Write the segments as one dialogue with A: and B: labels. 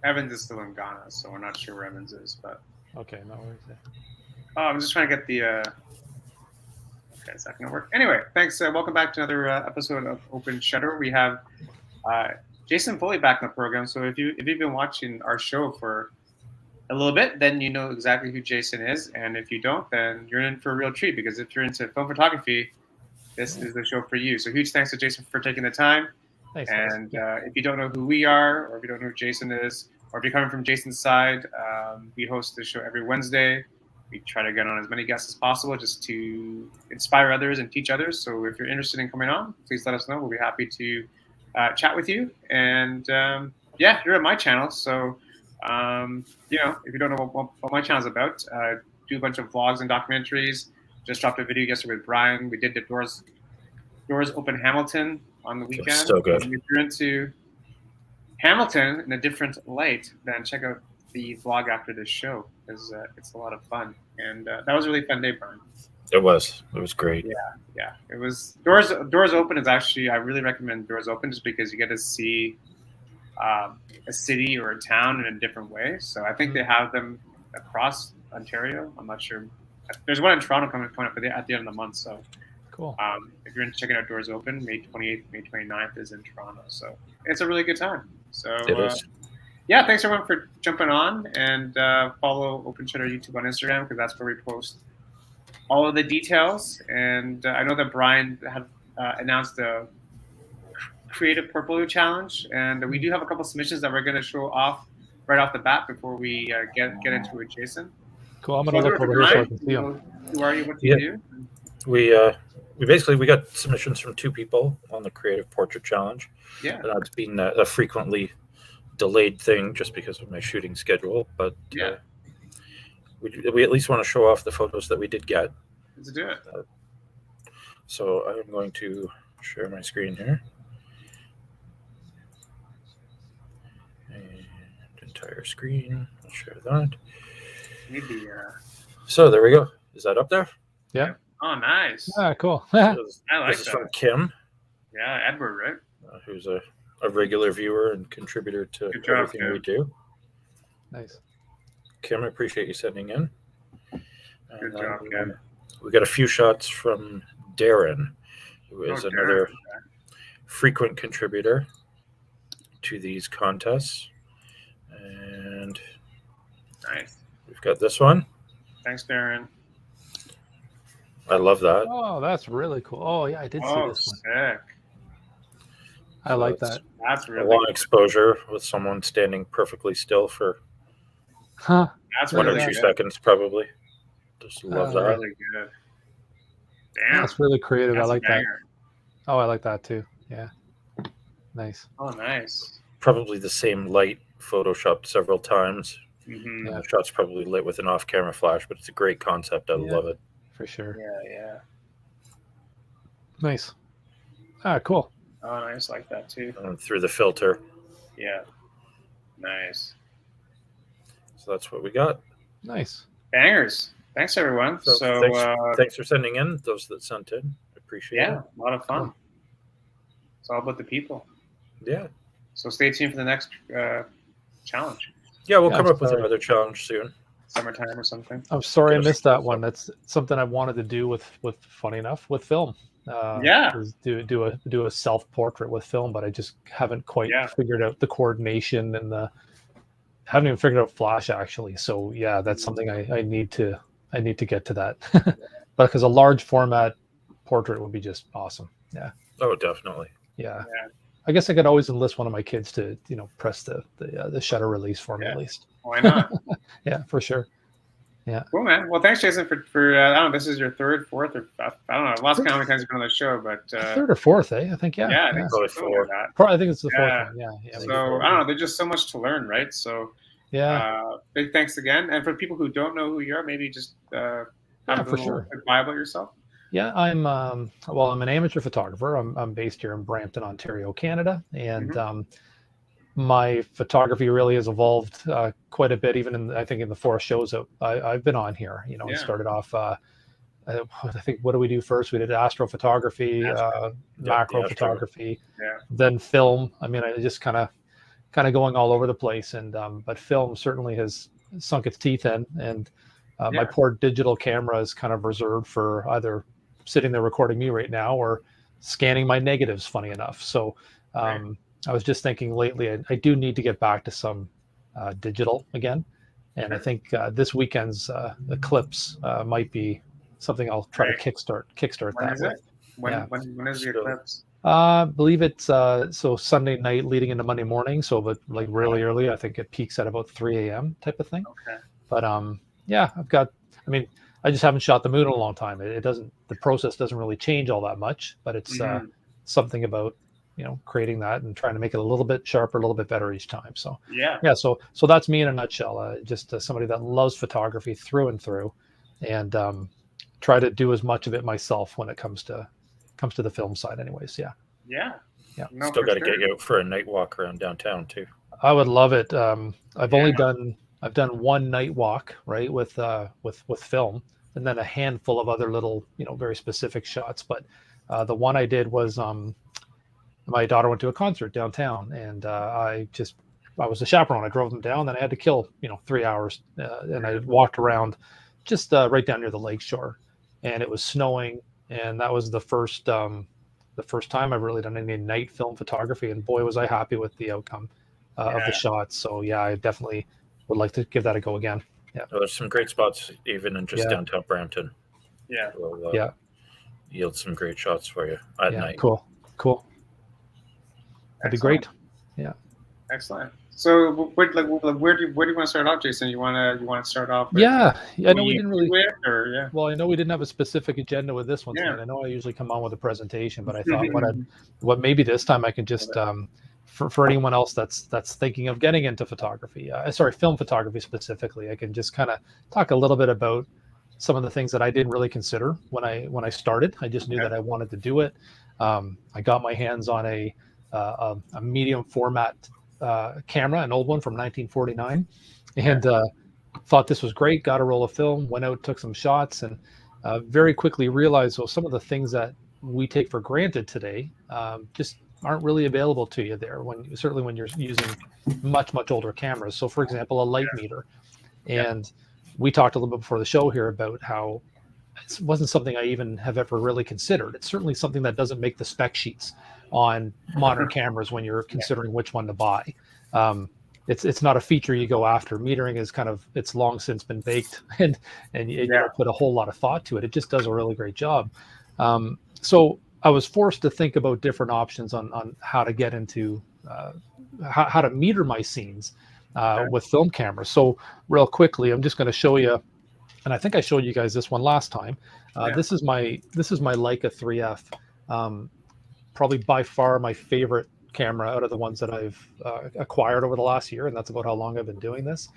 A: Evans is still in Ghana, so we're not sure where Evans is. But
B: okay, no worries.
A: oh, I'm just trying to get the. Okay, it's not gonna work. Anyway, thanks. Welcome back to another episode of Open Shutter. We have Jason Foley back in the program. So if you've been watching our show for a little bit, then you know exactly who Jason is, and if you don't, then you're in for a real treat, because if you're into film photography, this is the show for you. So huge thanks to Jason for taking the time.
B: Thanks,
A: and if you don't know who we are, or if you don't know who Jason is, or if you're coming from Jason's side, we host this show every Wednesday. We try to get on as many guests as possible just to inspire others and teach others. So if you're interested in coming on, please let us know. We'll be happy to chat with you. And yeah, you're at my channel. So, you know, if you don't know what my channel is about, do a bunch of vlogs and documentaries. Just dropped a video yesterday with Bryan. We did the Doors Open Hamilton on the weekend.
C: So good.
A: And if you're into Hamilton in a different light, then check out the vlog after this show, because it's a lot of fun. And that was a really fun day, Bryan.
C: It was great.
A: Yeah. It was Doors Open is actually, I really recommend Doors Open, just because you get to see a city or a town in a different way. So I think they have them across Ontario. I'm not sure. There's one in Toronto coming up at the end of the month. So
B: Cool.
A: if you're into checking out Doors Open, May 28th, May 29th is in Toronto. So it's a really good time. So
C: It is.
A: Yeah, thanks everyone for jumping on, and follow Open Shutter YouTube on Instagram, because that's where we post all of the details. And I know that Bryan had announced the Creative Portfolio Challenge, and we do have a couple submissions that we're going to show off right off the bat before we get into it, Jason.
B: Cool. I'm going to look over here so I can see them.
A: Who are you? What do you do?
C: We got submissions from two people on the Creative Portrait Challenge.
A: Yeah.
C: That's been a frequently delayed thing just because of my shooting schedule, but
A: yeah,
C: we at least want to show off the photos that we did get.
A: Let's do it.
C: So I'm going to share my screen here. And entire screen. I'll share that.
A: Maybe,
C: So there we go. Is that up there?
B: Yeah.
A: Oh, nice.
B: Ah, cool.
A: I like
C: this is
A: that.
C: from Kim.
A: Yeah, Edward, right?
C: Who's a regular viewer and contributor to everything we do.
B: Nice.
C: Kim, I appreciate you sending in.
A: Good job, Kim.
C: We got a few shots from Darren, who is another frequent contributor to these contests. And
A: nice.
C: We've got this one.
A: Thanks, Darren.
C: I love that.
B: Oh, that's really cool. Oh, yeah, I did see this one.
A: Sick.
B: I like that.
A: That's really
C: a long exposure with someone standing perfectly still for
A: that's
C: 1
A: really
C: or 2
A: good.
C: seconds, probably. Just love that.
A: Really good. Damn.
B: That's really creative.
A: That's
B: I like
A: a
B: that.
A: banger.
B: Oh, I like that too. Yeah. Nice.
A: Oh, nice.
C: Probably the same light photoshopped several times.
A: Mm-hmm.
B: Yeah.
C: The shot's probably lit with an off-camera flash, but it's a great concept. I love it.
B: For sure.
A: Yeah.
B: Nice. Ah, cool.
A: Oh, nice. Like that too.
C: Through the filter.
A: Yeah. Nice.
C: So that's what we got.
B: Nice.
A: Bangers. Thanks, everyone. So
C: thanks for sending in, those that sent in. Appreciate it.
A: Yeah, a lot of fun. It's all about the people.
C: Yeah.
A: So stay tuned for the next challenge.
C: Yeah, we'll come up with another challenge soon.
A: Summertime or something.
B: I'm sorry I missed that one. That's something I wanted to do with funny enough, with film. Is do a self-portrait with film, but I just haven't quite figured out the coordination and haven't even figured out flash actually. So yeah, that's something I need to get to that. But because a large format portrait would be just awesome. Yeah.
C: Oh, definitely.
B: Yeah. I guess I could always enlist one of my kids to, press the shutter release for me at least.
A: Why not?
B: Yeah, for sure. Yeah.
A: Cool, man. Well, thanks, Jason, for I don't know, this is your third, fourth, or I don't know. I've lost count how many times you've been on the show, but
B: third or fourth, I think, yeah.
A: Yeah, I think
C: probably
A: so.
C: four.
B: I think it's the fourth one. Yeah.
A: So I don't know. There's just so much to learn, right? So big thanks again. And for people who don't know who you are, maybe just have a little bio about yourself.
B: Yeah, I'm an amateur photographer. I'm based here in Brampton, Ontario, Canada, and my photography really has evolved quite a bit. Even I think in the 4 shows that I've been on here, I started off. I think what do we do first? We did astrophotography, macro photography, then film. I mean, I just kind of kind of going all over the place. And but film certainly has sunk its teeth in, and my poor digital camera is kind of reserved for either sitting there recording me right now or scanning my negatives, funny enough. So I was just thinking lately, I do need to get back to some digital again. And I think this weekend's eclipse might be something I'll try to kickstart
A: when
B: that
A: is
B: with.
A: It? When is the eclipse?
B: I believe it's so Sunday night leading into Monday morning. So, but like really early, I think it peaks at about 3 a.m. type of thing.
A: Okay.
B: But yeah, I mean, I just haven't shot the moon in a long time. The process doesn't really change all that much, but it's something about, creating that and trying to make it a little bit sharper, a little bit better each time. So yeah, so that's me in a nutshell. Just somebody that loves photography through and through, and try to do as much of it myself when it comes to the film side. Anyways, yeah.
C: No, still got to get you out for a night walk around downtown too.
B: I would love it. I've done one night walk, right, with film, and then a handful of other little, very specific shots. But the one I did was my daughter went to a concert downtown, and I was a chaperone. I drove them down, then I had to kill 3 hours, and I walked around just right down near the lake shore, and it was snowing, and that was the first time I've really done any night film photography, and boy was I happy with the outcome of the shots. So yeah, I definitely would like to give that a go again. Yeah,
C: there's some great spots even in just downtown Brampton.
A: Will
C: yield some great shots for you at night.
B: Cool. That'd be great. Yeah.
A: Excellent. So, where do you want to start off, Jason? You want to start off?
B: I know we didn't really.
A: Yeah.
B: Well, I know we didn't have a specific agenda with this one tonight. I know I usually come on with a presentation, but I thought what maybe this time I can just for anyone else that's thinking of getting into photography, film photography specifically, I can just kind of talk a little bit about some of the things that I didn't really consider when I started. I just knew that I wanted to do it. I got my hands on a medium format camera, an old one from 1949, and thought this was great. Got a roll of film, went out, took some shots, and very quickly realized some of the things that we take for granted today just aren't really available to you there. Certainly when you're using much older cameras. So, for example, a light meter, and we talked a little bit before the show here about how it wasn't something I even have ever really considered. It's certainly something that doesn't make the spec sheets on modern cameras when you're considering which one to buy. It's not a feature you go after. Metering is it's long since been baked, and you don't put a whole lot of thought to it. It just does a really great job. So I was forced to think about different options on how to get into how to meter my scenes with film cameras. So real quickly, I'm just going to show you, and I think I showed you guys this one last time. This is my Leica 3F. Probably by far my favorite camera out of the ones that I've acquired over the last year, and that's about how long I've been doing this.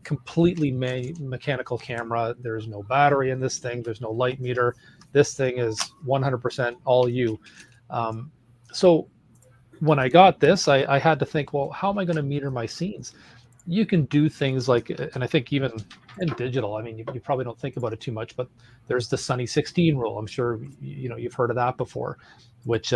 B: Completely mechanical camera. There's no battery in this thing. There's no light meter. This thing is 100% all you. So when I got this, I had to think, well, how am I going to meter my scenes? You can do things like, and I think even in digital, I mean, you probably don't think about it too much, but there's the Sunny 16 rule. I'm sure you've heard of that before, which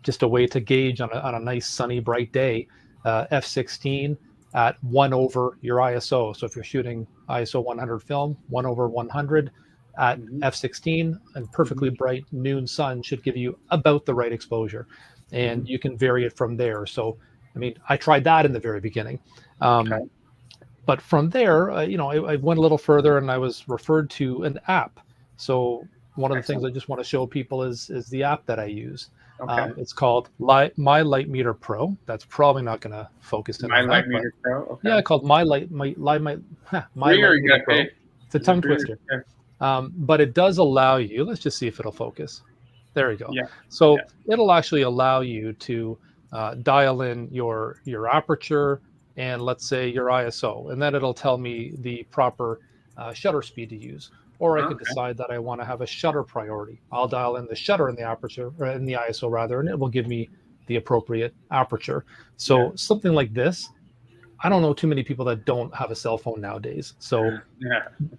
B: just a way to gauge on a nice sunny bright day, f16 at 1 over your ISO. So if you're shooting ISO 100 film, 1 over 100 at f16, and perfectly bright noon sun should give you about the right exposure, and you can vary it from there. So I mean, I tried that in the very beginning. But from there, I went a little further, and I was referred to an app. So one of the things I just want to show people is the app that I use. It's called My Light Meter Pro. That's probably not going to focus in.
A: My Light Meter Pro. Okay.
B: Yeah, called My Light Meter Pro. It's a tongue twister. But it does allow you. Let's just see if it'll focus. There we go. So it'll actually allow you to dial in your aperture and let's say your ISO, and then it'll tell me the proper shutter speed to use. Or I could decide that I want to have a shutter priority. I'll dial in the shutter in the aperture, or in the ISO rather, and it will give me the appropriate aperture. So something like this, I don't know too many people that don't have a cell phone nowadays. So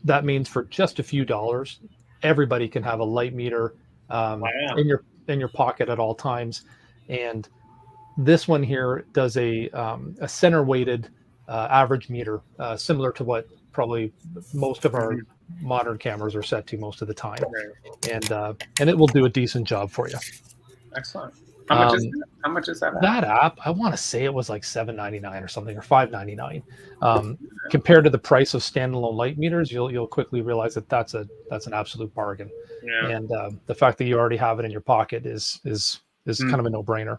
B: that means for just a few dollars, everybody can have a light meter in your pocket at all times. And This one here does a center weighted average meter, similar to what probably most of our modern cameras are set to most of the time, and it will do a decent job for you.
A: Excellent. How much is that?
B: That app, I want to say it was like $7.99 or something, or $5.99. Compared to the price of standalone light meters, you'll quickly realize that that's an absolute bargain. Yeah. And the fact that you already have it in your pocket is kind of a no-brainer.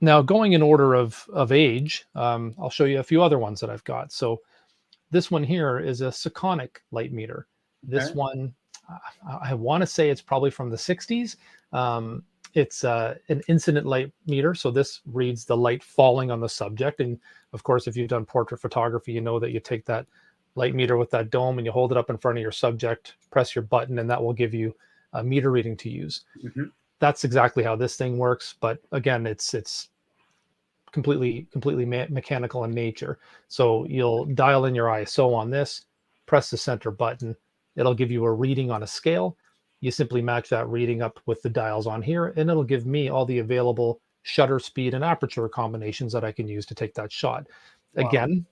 B: Now, going in order of age, I'll show you a few other ones that I've got. So this one here is a Sekonic light meter. This one, I want to say it's probably from the 60s. It's an incident light meter. So this reads the light falling on the subject. And of course, if you've done portrait photography, you know that you take that light meter with that dome and you hold it up in front of your subject, press your button, and that will give you a meter reading to use. That's exactly how this thing works. But again, it's completely mechanical in nature. So you'll dial in your ISO on this, press the center button. It'll give you a reading on a scale. You simply match that reading up with the dials on here, and it'll give me all the available shutter speed and aperture combinations that I can use to take that shot. Wow. Again,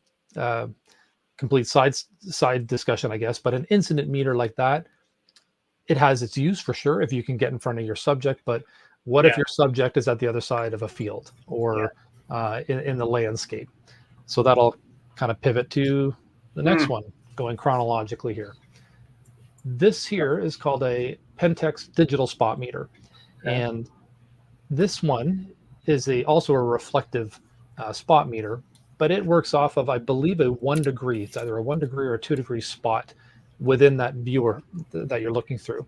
B: complete side discussion, I guess, but an incident meter like that, it has its use for sure if you can get in front of your subject. But what if your subject is at the other side of a field or in the landscape? So that'll kind of pivot to the next one, going chronologically here. This here is called a Pentex digital spot meter. And this one is also a reflective spot meter, but it works off of, I believe, a 1 degree. It's either a 1 degree or a 2 degree spot within that viewer that you're looking through.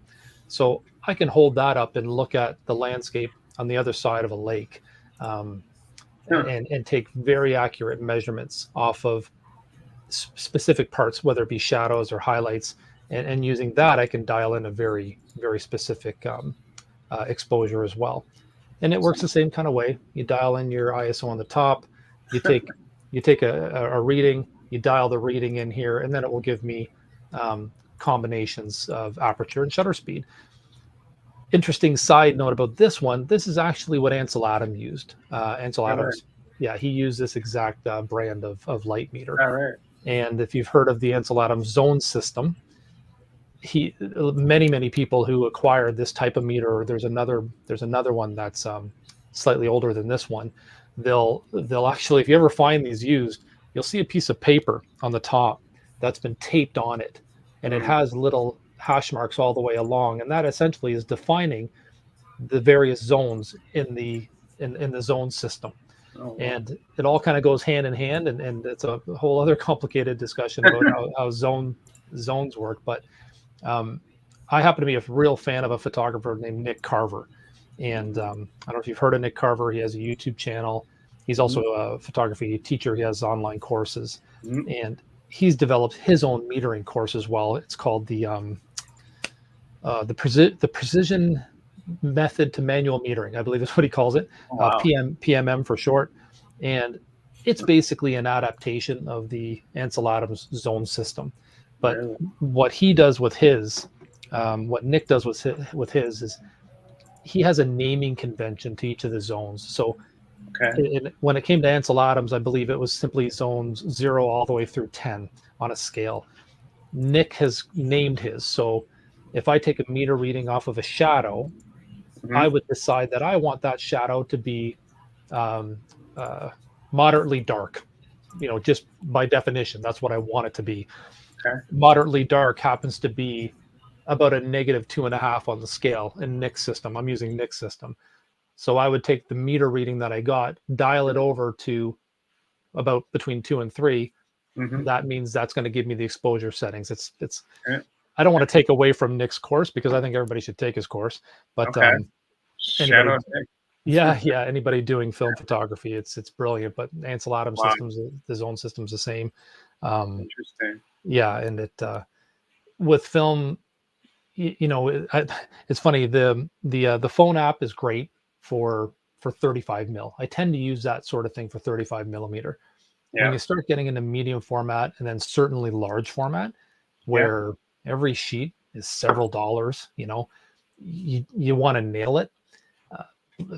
B: So I can hold that up and look at the landscape on the other side of a lake and take very accurate measurements off of specific parts, whether it be shadows or highlights. And using that, I can dial in a very, very specific exposure as well. And it works the same kind of way. You dial in your ISO on the top, you take a reading, you dial the reading in here, and then it will give me combinations of aperture and shutter speed. Interesting side note about this one, this is actually what Ansel Adams used. Ansel Adams, he used this exact brand of light meter. And if you've heard of the Ansel Adams zone system, many people who acquired this type of meter, there's another one that's slightly older than this one. They'll actually, if you ever find these used, you'll see a piece of paper on the top that's been taped on it, and it has little hash marks all the way along, and that essentially is defining the various zones in the zone system. And it all kind of goes hand in hand, and it's a whole other complicated discussion about how zones work. But I happen to be a real fan of a photographer named Nick Carver. And I don't know if you've heard of Nick Carver. He has a YouTube channel. He's also a photography teacher. He has online courses. And he's developed his own metering course as well. It's called the Precision Method to Manual Metering, I believe is what he calls it. PMM for short. And it's basically an adaptation of the Ansel Adams zone system. But what he does with his, what Nick does with his is he has a naming convention to each of the zones. So when it came to Ansel Adams, I believe it was simply zones 0 all the way through 10 on a scale. Nick has named his. So if I take a meter reading off of a shadow, I would decide that I want that shadow to be moderately dark. Just by definition, that's what I want it to be. Moderately dark happens to be about a -2.5 on the scale in Nick's system. I'm using Nick's system. So I would take the meter reading that I got, dial it over to about between 2 and 3. That means that's going to give me the exposure settings. It's I don't want to take away from Nick's course because I think everybody should take his course. But anybody doing film photography, it's brilliant. But Ansel Adams systems, the zone system's the same.
A: Interesting.
B: Yeah, and it with film, it's funny. The phone app is great for 35 mil. I tend to use that sort of thing for 35 millimeter. When you start getting into medium format and then certainly large format, where every sheet is several dollars, you want to nail it.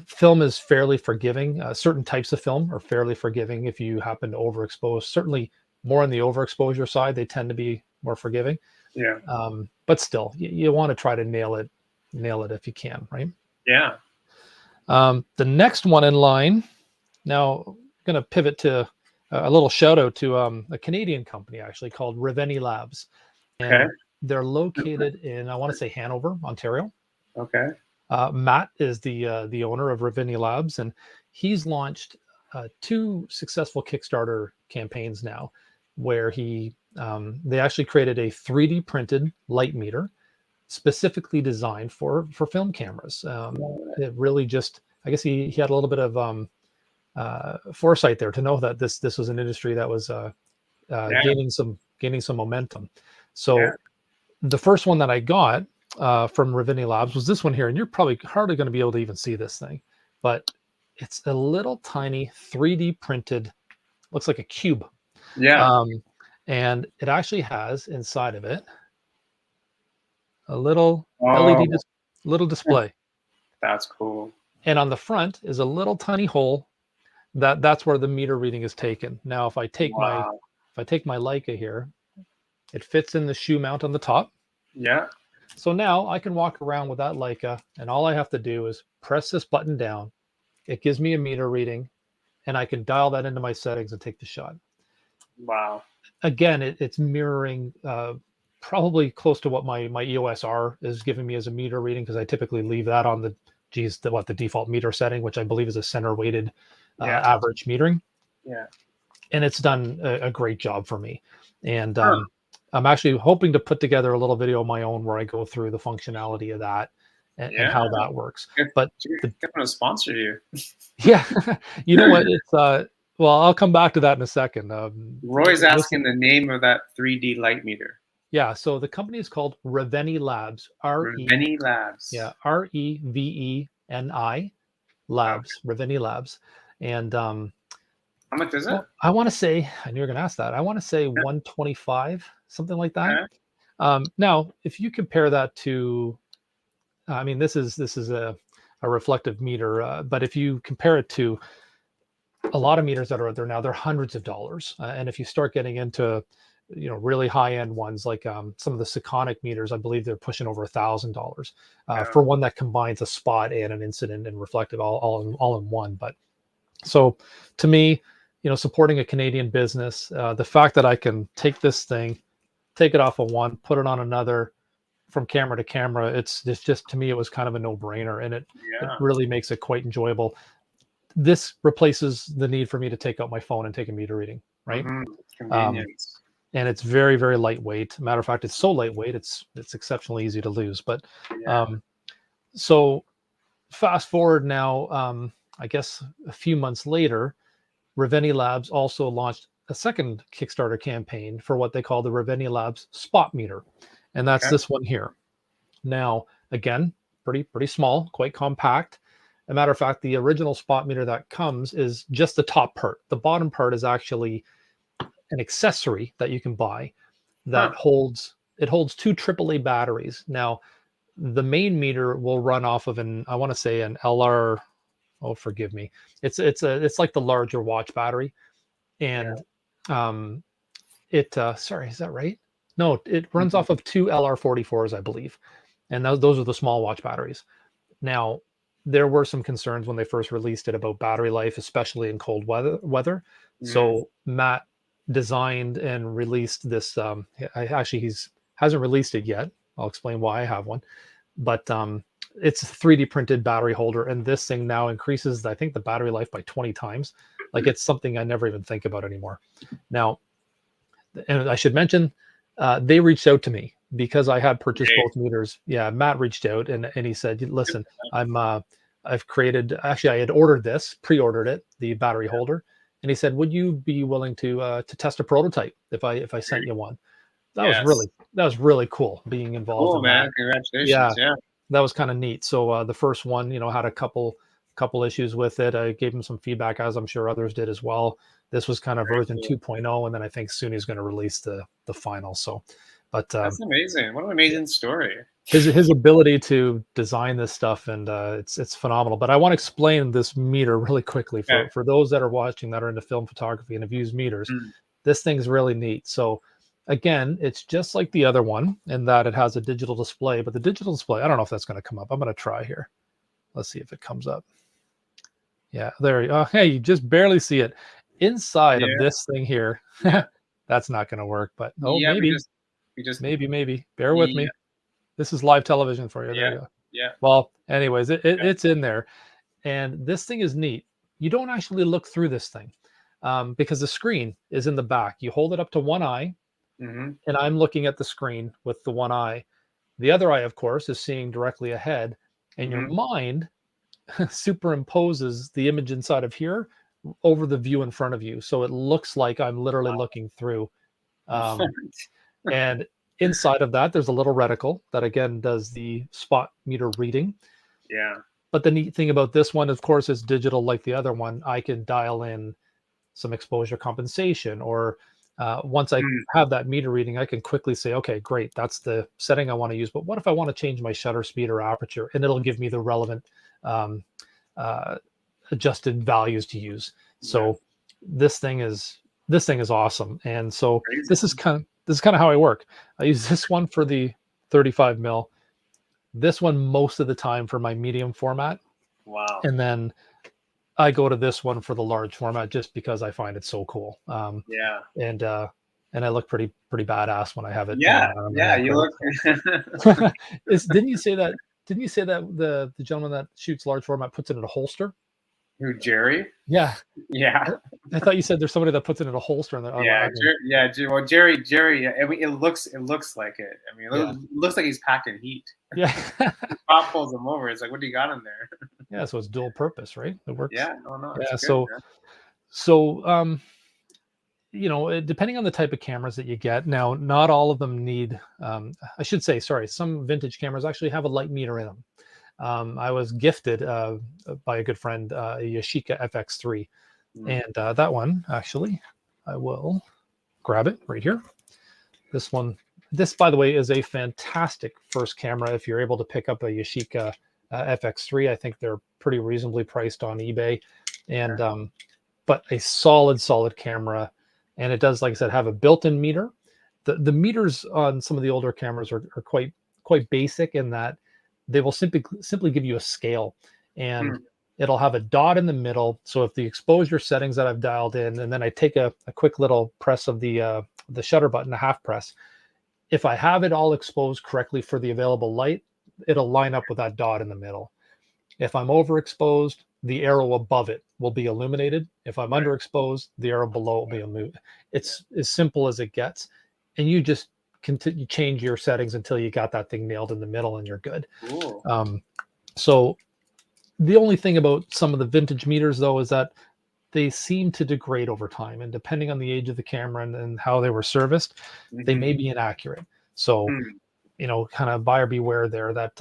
B: film is fairly forgiving. Certain types of film are fairly forgiving if you happen to overexpose. Certainly more on the overexposure side, they tend to be more forgiving.
A: Yeah.
B: But still, you want to try to nail it if you can, right?
A: Yeah.
B: The next one in line, now I'm going to pivot to a little shout out to a Canadian company actually called Raveny Labs. And
A: okay.
B: They're located in, I want to say, Hanover, Ontario.
A: Okay.
B: Matt is the owner of Raveny Labs, and he's launched 2 successful Kickstarter campaigns now, where they actually created a 3D printed light meter specifically designed for film cameras. It really just, I guess he had a little bit of foresight there to know that this was an industry that was gaining some momentum. So the first one that I got from Raveny Labs was this one here, and you're probably hardly going to be able to even see this thing, but it's a little tiny 3D printed, looks like a cube.
A: Yeah.
B: And it actually has inside of it a little LED little display.
A: That's cool.
B: And on the front is a little tiny hole that's where the meter reading is taken. Now, if I take my Leica here, it fits in the shoe mount on the top.
A: Yeah.
B: So now I can walk around with that Leica, and all I have to do is press this button down. It gives me a meter reading, and I can dial that into my settings and take the shot.
A: Wow.
B: Again, it's mirroring probably close to what my EOS R is giving me as a meter reading, because I typically leave that on the default meter setting, which I believe is a center weighted average metering.
A: Yeah.
B: And it's done a great job for me. And I'm actually hoping to put together a little video of my own where I go through the functionality of that and how that works. But
A: I'm going to sponsor you.
B: Yeah. You know what? It's well, I'll come back to that in a second.
A: Roy's asking the name of that 3D light meter.
B: Yeah, so the company is called Raveny Labs.
A: Raveny Labs.
B: Yeah, Reveni Labs. Okay. Raveny Labs. And
A: how much is it?
B: I want to say, I knew you were going to ask that. I want to say 125, something like that. Okay. Now, if you compare that to, I mean, this is a reflective meter, but if you compare it to a lot of meters that are out there now, they're hundreds of dollars. And if you start getting into really high-end ones like some of the Sekonic meters, I believe they're pushing over $1,000 for one that combines a spot and an incident and reflective all in one. But so to me, supporting a Canadian business, the fact that I can take this thing, take it off of one, put it on another, from camera to camera, it's just to me, it was kind of a no-brainer, and it really makes it quite enjoyable. This replaces the need for me to take out my phone and take a meter reading, right?
A: Convenience.
B: And it's very, very lightweight. Matter of fact, it's so lightweight, it's exceptionally easy to lose. But so fast forward now, I guess a few months later, Raveny Labs also launched a second Kickstarter campaign for what they call the Raveny Labs Spot Meter. And that's this one here. Now, again, pretty small, quite compact. As a matter of fact, the original spot meter that comes is just the top part. The bottom part is actually an accessory that you can buy that holds 2 AAA batteries. Now, the main meter will run off of I want to say an LR. Oh, forgive me. It's like the larger watch battery, and sorry, is that right? No, it runs off of 2 LR44s, I believe, and those are the small watch batteries. Now, there were some concerns when they first released it about battery life, especially in cold weather. So Matt designed and released this. He hasn't released it yet. I'll explain why I have one, but it's a 3D printed battery holder, and this thing now increases, I think, the battery life by 20 times. Like, it's something I never even think about anymore. Now, and I should mention, they reached out to me because I had purchased both meters. Yeah, Matt reached out and he said, "Listen, I've created. Actually, I had ordered this, pre-ordered it, the battery holder." And he said, "Would you be willing to test a prototype if I sent you one?" That was really cool being involved.
A: Cool, man! Congratulations! Yeah,
B: that was kind of neat. So the first one, had a couple issues with it. I gave him some feedback, as I'm sure others did as well. This was kind of version 2.0, and then I think soon he's going to release the final. So But
A: that's amazing. What an amazing story.
B: His ability to design this stuff, and it's phenomenal. But I want to explain this meter really quickly for those that are watching that are into film photography and have used meters. This thing's really neat. So again, it's just like the other one in that it has a digital display, but the digital display, I don't know if that's going to come up. I'm going to try here. Let's see if it comes up. Yeah, there you go. Hey, you just barely see it inside of this thing here. That's not going to work, but maybe. Maybe. Bear with me. This is live television for you. There you go.
A: Yeah.
B: Well, anyways, it's in there. And this thing is neat. You don't actually look through this thing because the screen is in the back. You hold it up to one eye, and I'm looking at the screen with the one eye. The other eye, of course, is seeing directly ahead. And your mind superimposes the image inside of here over the view in front of you. So it looks like I'm literally looking through. And inside of that, there's a little reticle that, again, does the spot meter reading.
A: Yeah.
B: But the neat thing about this one, of course, is digital like the other one. I can dial in some exposure compensation, or once I have that meter reading, I can quickly say, okay, great, that's the setting I want to use. But what if I want to change my shutter speed or aperture? And it'll give me the relevant adjusted values to use. So this thing is awesome. And so this is kind of how I work. I use this one for the 35 mil, this one most of the time for my medium format.
A: Wow.
B: And then I go to this one for the large format just because I find it so cool. And I look pretty badass when I have it.
A: You look.
B: Didn't you say that the gentleman that shoots large format puts it in a holster?
A: Who, Jerry?
B: Yeah. I thought you said there's somebody that puts it in a holster.
A: Well, Jerry. I mean, it looks like it. I mean, it looks like he's packing heat.
B: Yeah.
A: Pop pulls him over. It's like, what do you got in there?
B: Yeah, so it's dual purpose, right? It works.
A: Yeah. Oh no.
B: Yeah.
A: Good,
B: so depending on the type of cameras that you get, now not all of them need. I should say, sorry, some vintage cameras actually have a light meter in them. I was gifted by a good friend, a Yashica Fx3. And that one, actually, I will grab it right here. This one, by the way, is a fantastic first camera. If you're able to pick up a Yashica Fx3, I think they're pretty reasonably priced on eBay. And but a solid camera. And it does, like I said, have a built-in meter. The meters on some of the older cameras are quite basic in that they will simply give you a scale, and it'll have a dot in the middle. So if the exposure settings that I've dialed in, and then I take a quick little press of the shutter button, a half press, if I have it all exposed correctly for the available light, it'll line up with that dot in the middle. If I'm overexposed, the arrow above it will be illuminated. If I'm underexposed, the arrow below will be illuminated. It's as simple as it gets, and you just continue change your settings until you got that thing nailed in the middle and you're good.
A: Cool.
B: So the only thing about some of the vintage meters though is that they seem to degrade over time, and depending on the age of the camera and how they were serviced, they may be inaccurate. So kind of buyer beware there. That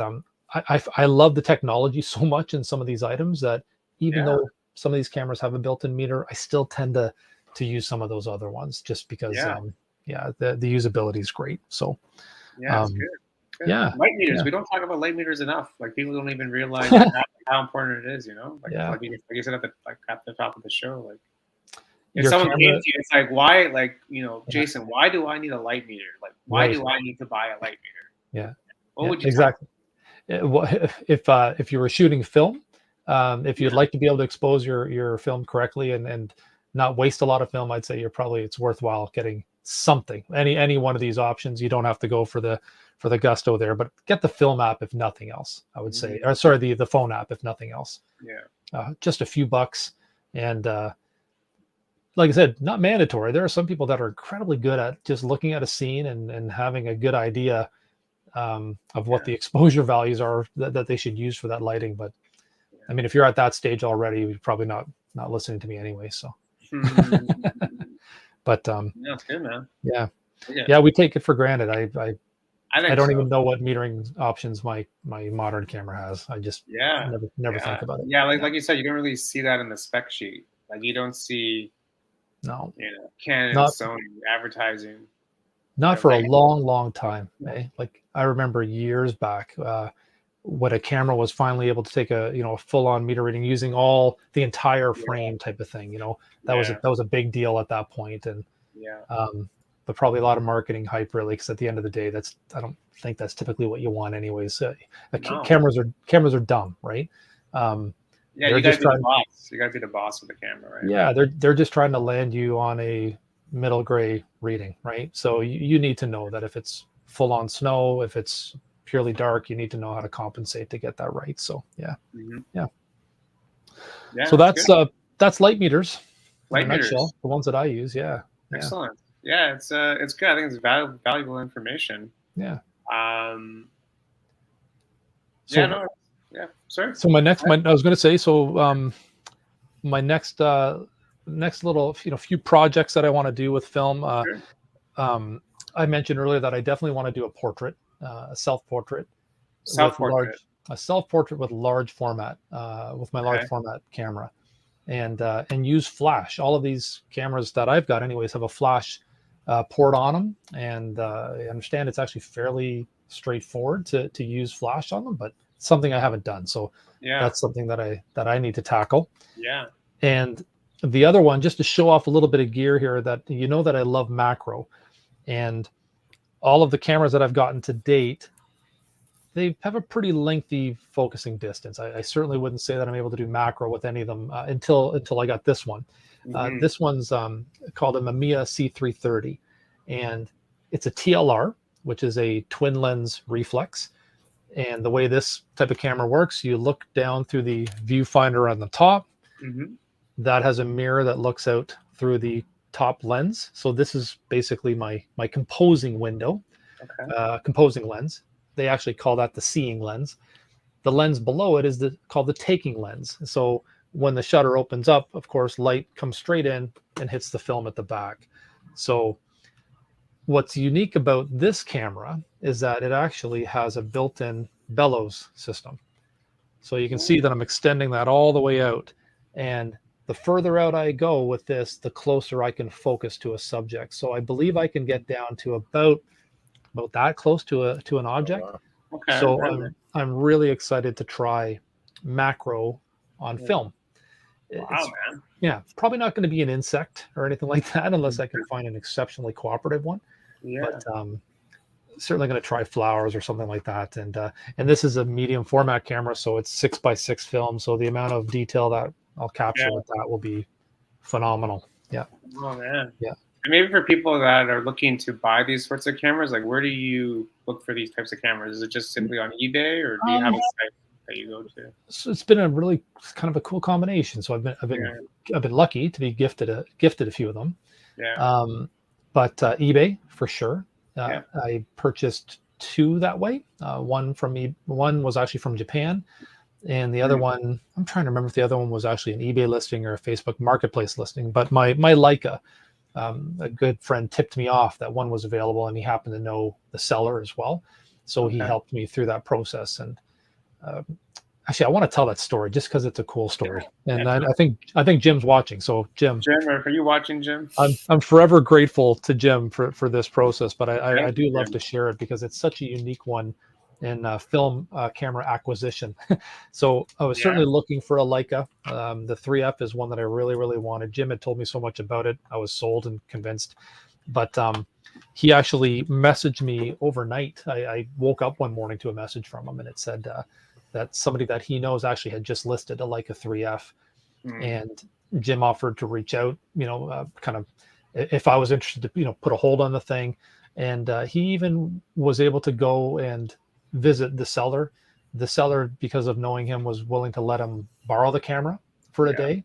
B: I love the technology so much in some of these items that even though some of these cameras have a built-in meter, I still tend to use some of those other ones just because the usability is great. So
A: it's good.
B: Yeah,
A: light meters. We don't talk about light meters enough. Like, people don't even realize how important it is. Like you said at the top of the show. Like, if someone came to you, it's like, why? Like, Jason, why do I need a light meter? Like, why do I need to buy a light meter?
B: Yeah.
A: What would you
B: exactly? If you were shooting film, if you'd like to be able to expose your film correctly and not waste a lot of film, I'd say it's worthwhile getting something. Any one of these options. You don't have to go for the gusto there, but get the film app if nothing else, I would say. Or sorry, the phone app if nothing else. Just a few bucks. And like I said, not mandatory. There are some people that are incredibly good at just looking at a scene and having a good idea of what the exposure values are that they should use for that lighting. But I mean, if you're at that stage already, you're probably not listening to me anyway. So, but
A: it's good, man.
B: Yeah, we take it for granted. I don't
A: so.
B: even know what metering options my modern camera has. I just never think about it.
A: Yeah, like you said, you don't really see that in the spec sheet. Like, you don't see Canon, Sony advertising
B: Not for a long time. Like I remember years back when a camera was finally able to take a full-on meter reading using all the entire frame type of thing. That was a big deal at that point, and but probably a lot of marketing hype really, because at the end of the day, I don't think that's typically what you want anyways. Cameras are dumb, right?
A: You gotta be the boss. You gotta be the boss of the camera, right?
B: Yeah, they're just trying to land you on a middle gray reading, right? So you need to know that if it's full on snow, if it's purely dark, you need to know how to compensate to get that right. So yeah. So that's light meters.
A: Light meters,
B: the ones that I use. Yeah.
A: Excellent. Yeah, it's good. I think it's valuable information.
B: Yeah.
A: Sorry.
B: So I was going to say, my next little few projects that I want to do with film. I mentioned earlier that I definitely want to do a portrait, a self-portrait. A self-portrait with large format, with my large format camera, and use flash. All of these cameras that I've got, anyways, have a flash port on them, and I understand it's actually fairly straightforward to use flash on them, but it's something I haven't done. So that's something that I need to tackle.
A: Yeah.
B: And the other one, just to show off a little bit of gear here, that that I love macro, and all of the cameras that I've gotten to date, they have a pretty lengthy focusing distance. I certainly wouldn't say that I'm able to do macro with any of them until I got this one. This one's called a Mamiya C330, and it's a TLR, which is a twin lens reflex. And the way this type of camera works, you look down through the viewfinder on the top. That has a mirror that looks out through the top lens. So this is basically my composing window, composing lens. They actually call that the seeing lens. The lens below it is called the taking lens. So when the shutter opens up, of course, light comes straight in and hits the film at the back. So what's unique about this camera is that it actually has a built-in bellows system. So you can see that I'm extending that all the way out. And the further out I go with this, the closer I can focus to a subject. So I believe I can get down to about that close to an object. So I'm really excited to try macro on film.
A: Man.
B: Yeah, probably not going to be an insect or anything like that unless I can find an exceptionally cooperative one. But certainly going to try flowers or something like that. And this is a medium format camera, so it's 6x6 film. So the amount of detail that I'll capture with that will be phenomenal. Yeah.
A: Oh man.
B: Yeah.
A: And maybe for people that are looking to buy these sorts of cameras, like where do you look for these types of cameras? Is it just simply on eBay, or do you have a site that you go to? So
B: it's been a really kind of a cool combination. So I've been lucky to be gifted a few of them.
A: Yeah.
B: But eBay for sure. I purchased two that way. One was actually from Japan, and the other one, I'm trying to remember if the other one was actually an eBay listing or a Facebook Marketplace listing. But my Leica, a good friend tipped me off that one was available, and he happened to know the seller as well, so he helped me through that process. And actually, I want to tell that story just because it's a cool story. And I think Jim's watching. So Jim,
A: are you watching, Jim?
B: I'm forever grateful to Jim for this process, but I do love to share it because it's such a unique one in film camera acquisition. So I was certainly looking for a Leica. The 3F is one that I really, really wanted. Jim had told me so much about it. I was sold and convinced. But he actually messaged me overnight. I woke up one morning to a message from him, and it said that somebody that he knows actually had just listed a Leica 3F. And Jim offered to reach out, kind of if I was interested to, put a hold on the thing. And he even was able to go and visit the seller. The seller, because of knowing him, was willing to let him borrow the camera for a day,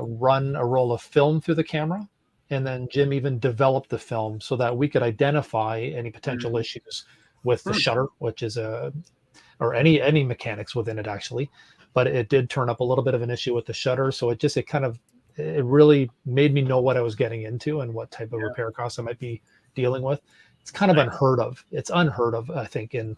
B: run a roll of film through the camera. And then Jim even developed the film so that we could identify any potential issues with the shutter, which is or any mechanics within it actually. But it did turn up a little bit of an issue with the shutter. So it really made me know what I was getting into and what type of repair costs I might be dealing with. It's kind of unheard of. It's unheard of, I think, in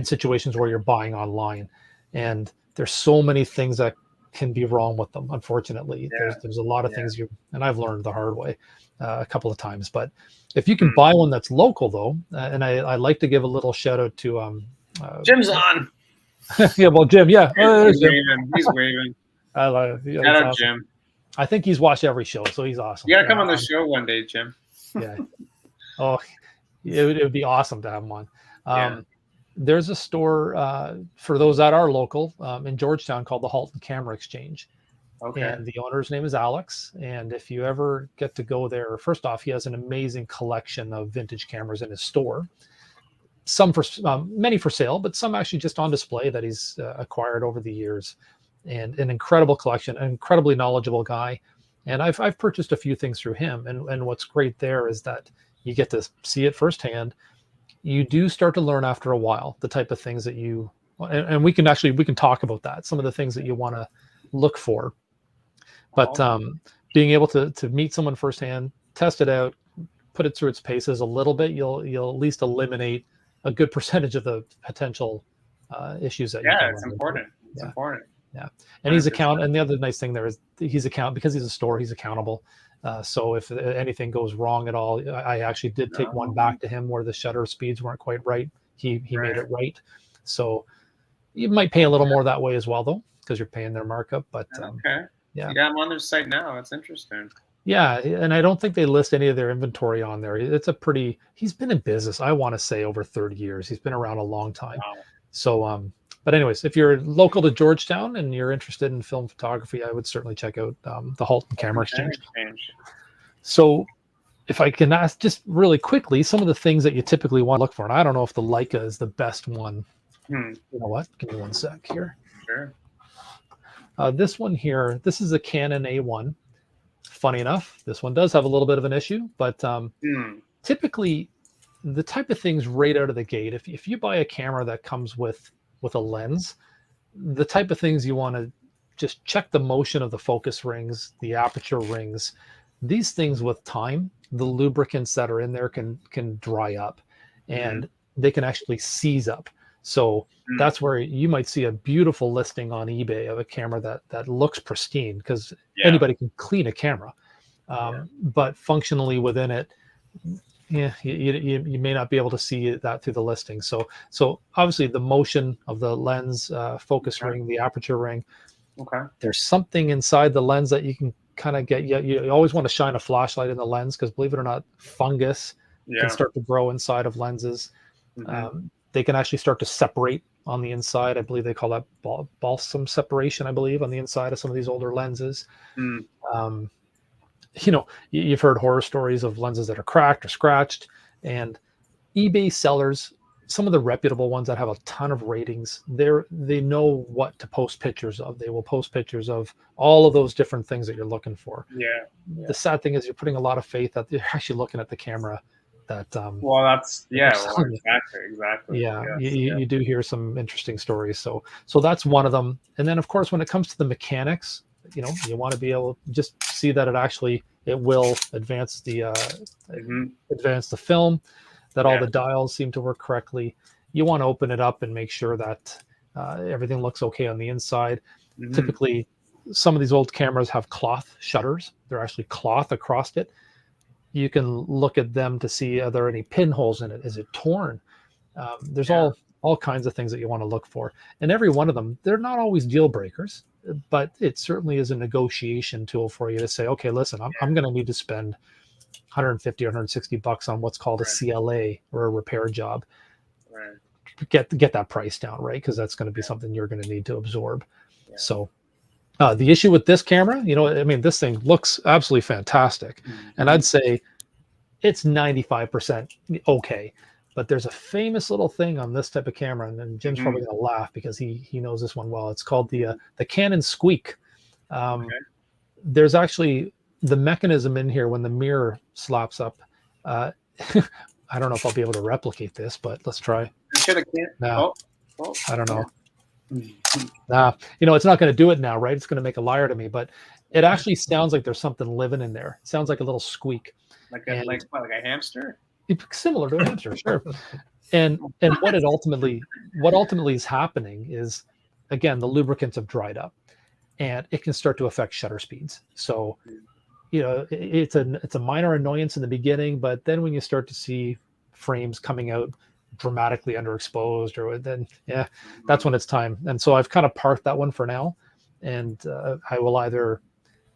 B: situations where you're buying online. And there's so many things that can be wrong with them. Unfortunately, there's a lot of things and I've learned the hard way a couple of times. But if you can buy one that's local, though, and I like to give a little shout out to
A: Jim's on.
B: Yeah, well, Jim, yeah,
A: he's waving. He's waving.
B: I love it.
A: Shout out, awesome. Jim.
B: I think he's watched every show, so he's awesome.
A: You gotta come on the show one day, Jim.
B: Yeah. Oh, it would be awesome to have him on. There's a store for those that are local in Georgetown called the Halton Camera Exchange. Okay. And the owner's name is Alex. And if you ever get to go there, first off, he has an amazing collection of vintage cameras in his store. Some for many for sale, but some actually just on display that he's acquired over the years. And an incredible collection, an incredibly knowledgeable guy. And I've purchased a few things through him. And what's great there is that you get to see it firsthand. You do start to learn after a while the type of things that you, and we can talk about that, some of the things that you want to look for. But being able to meet someone firsthand, test it out, put it through its paces a little bit, you'll at least eliminate a good percentage of the potential issues that you can
A: it's important. It's important.
B: Yeah. And he's and the other nice thing there is because he's a store, he's accountable. So if anything goes wrong at all, I actually did take one back to him where the shutter speeds weren't quite right. He made it right. So you might pay a little more that way as well, though, because you're paying their markup. But
A: yeah, I'm on their site now. That's interesting.
B: Yeah, and I don't think they list any of their inventory on there. He's been in business, I want to say, over 30 years. He's been around a long time. Wow. So, but anyways, if you're local to Georgetown and you're interested in film photography, I would certainly check out the Halton Camera Exchange. So if I can ask just really quickly, some of the things that you typically want to look for, and I don't know if the Leica is the best one. You know what? Give me one sec here.
A: Sure.
B: This one here, this is a Canon A1. Funny enough, this one does have a little bit of an issue, but typically the type of things right out of the gate, if you buy a camera that comes with a lens, the type of things you want to just check the motion of the focus rings, the aperture rings. These things with time, the lubricants that are in there can dry up and they can actually seize up. So that's where you might see a beautiful listing on eBay of a camera that looks pristine, because anybody can clean a camera. But functionally within it, you may not be able to see that through the listing. So obviously the motion of the lens, focus ring, the aperture ring. Okay. There's something inside the lens that you can kind of get. You always want to shine a flashlight in the lens, because believe it or not, fungus can start to grow inside of lenses. They can actually start to separate on the inside. I believe they call that balsam separation, I believe, on the inside of some of these older lenses. You've heard horror stories of lenses that are cracked or scratched, and eBay sellers, some of the reputable ones that have a ton of ratings, they know what to post pictures of. They will post pictures of all of those different things that you're looking for. The sad thing is you're putting a lot of faith that you're actually looking at the camera. Exactly. You do hear some interesting stories. So that's one of them. And then of course, when it comes to the mechanics, you want to be able to just see that it will advance the film, that all the dials seem to work correctly. You want to open it up and make sure that everything looks okay on the inside. Typically, some of these old cameras have cloth shutters. They're actually cloth across it. You can look at them to see, are there any pinholes in it? Is it torn? There's all kinds of things that you want to look for. And every one of them, they're not always deal breakers, but it certainly is a negotiation tool for you to say, okay, listen, I'm going to need to spend $150 or $160 on what's called a CLA or a repair job. Get that price down, right? Because that's going to be something you're going to need to absorb. So the issue with this camera, this thing looks absolutely fantastic. And I'd say it's 95% okay. But there's a famous little thing on this type of camera, and Jim's probably going to laugh because he knows this one well. It's called the Canon Squeak. There's actually the mechanism in here when the mirror slaps up. I don't know if I'll be able to replicate this, but let's try. Now, I don't know. It's not going to do it now, right? It's going to make a liar to me, but it actually sounds like there's something living in there. It sounds like a little squeak.
A: Like a hamster?
B: Similar to a hamster, sure. And what ultimately is happening is, again, the lubricants have dried up. and it can start to affect shutter speeds. So, it's a minor annoyance in the beginning, but then when you start to see frames coming out dramatically underexposed, or then that's when it's time. And so I've kind of parked that one for now, and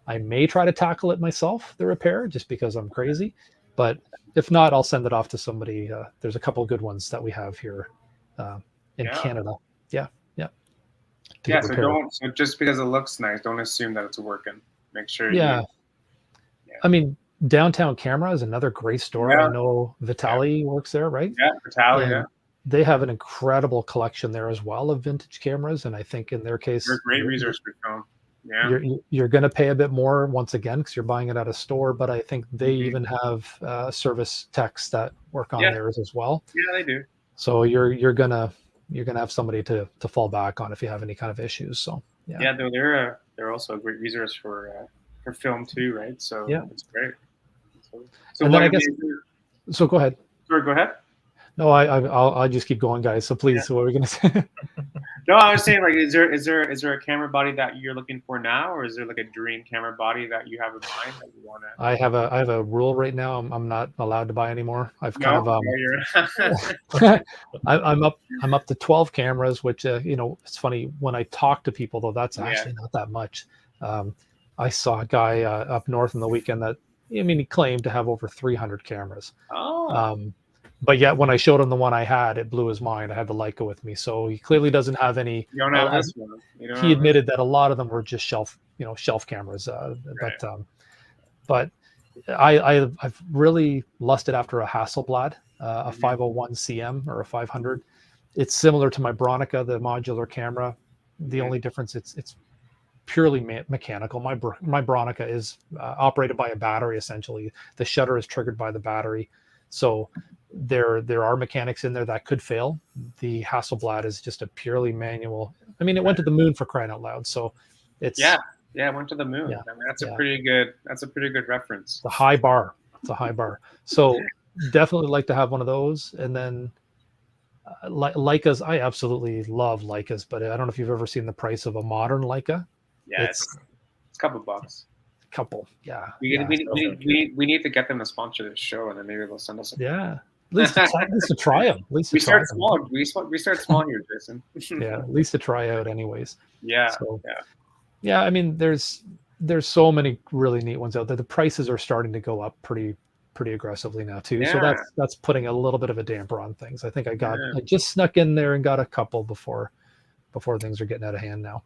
B: I may try to tackle it myself, the repair, just because I'm crazy. But if not, I'll send it off to somebody. There's a couple of good ones that we have here in Canada.
A: So just because it looks nice, don't assume that it's working. Make sure.
B: I mean, Downtown Camera is another great store. I know Vitaly works there, right?
A: Yeah, Vitaly.
B: They have an incredible collection there as well of vintage cameras, and I think in their case,
A: they're a great resource for film. Yeah,
B: you're going to pay a bit more once again because you're buying it at a store, but I think they even have service techs that work on theirs as well.
A: Yeah, they do.
B: So you're gonna have somebody to fall back on if you have any kind of issues. So
A: they're also a great resource for film too, right? So it's great. So
B: and then I guess. So go ahead.
A: Sure, go ahead.
B: No, I'll just keep going, guys. So please, what are we gonna say?
A: No, I was saying, like, is there a camera body that you're looking for now, or is there like a dream camera body that you have in mind that you want to?
B: I have a rule right now. I'm not allowed to buy anymore. I'm up to 12 cameras, which it's funny when I talk to people though. That's actually not that much. I saw a guy up north in the weekend that he claimed to have over 300 cameras.
A: Oh.
B: But yet, when I showed him the one I had, it blew his mind. I had the Leica with me, so he clearly doesn't have any.
A: You don't have this one.
B: He admitted that a lot of them were just shelf cameras.
A: Right.
B: But I've really lusted after a Hasselblad, a 501 CM or a 500. It's similar to my Bronica, the modular camera. The only difference, it's purely mechanical. My Bronica is operated by a battery. Essentially, the shutter is triggered by the battery. So there are mechanics in there that could fail. The Hasselblad is just a purely manual. It went to the moon, for crying out loud. So it's
A: it went to the moon.
B: Yeah,
A: that's a pretty good reference.
B: It's a high bar. So definitely like to have one of those. And then Leicas, I absolutely love Leicas, but I don't know if you've ever seen the price of a modern Leica.
A: Yeah, it's a couple bucks. We need to get them to sponsor this show, and then maybe they'll send us.
B: At least to try them.
A: We start small. We start small here, Jason.
B: At least to try out, anyways.
A: Yeah.
B: So, there's so many really neat ones out there. The prices are starting to go up pretty aggressively now too.
A: Yeah.
B: So that's putting a little bit of a damper on things. I think I just snuck in there and got a couple before things are getting out of hand now.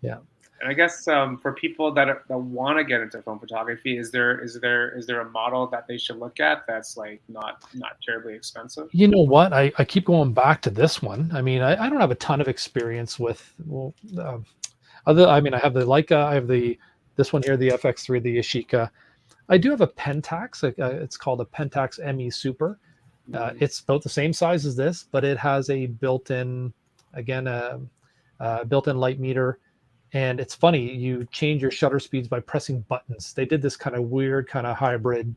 A: Yeah. And I guess for people that want to get into film photography, is there a model that they should look at that's like not terribly expensive?
B: You know what? I keep going back to this one. I don't have a ton of experience with I have the Leica, I have this one here, the FX3, the Yashica. I do have a Pentex. It's called a Pentex ME Super. It's about the same size as this, but it has a built-in light meter. And it's funny, you change your shutter speeds by pressing buttons. They did this kind of weird, kind of hybrid.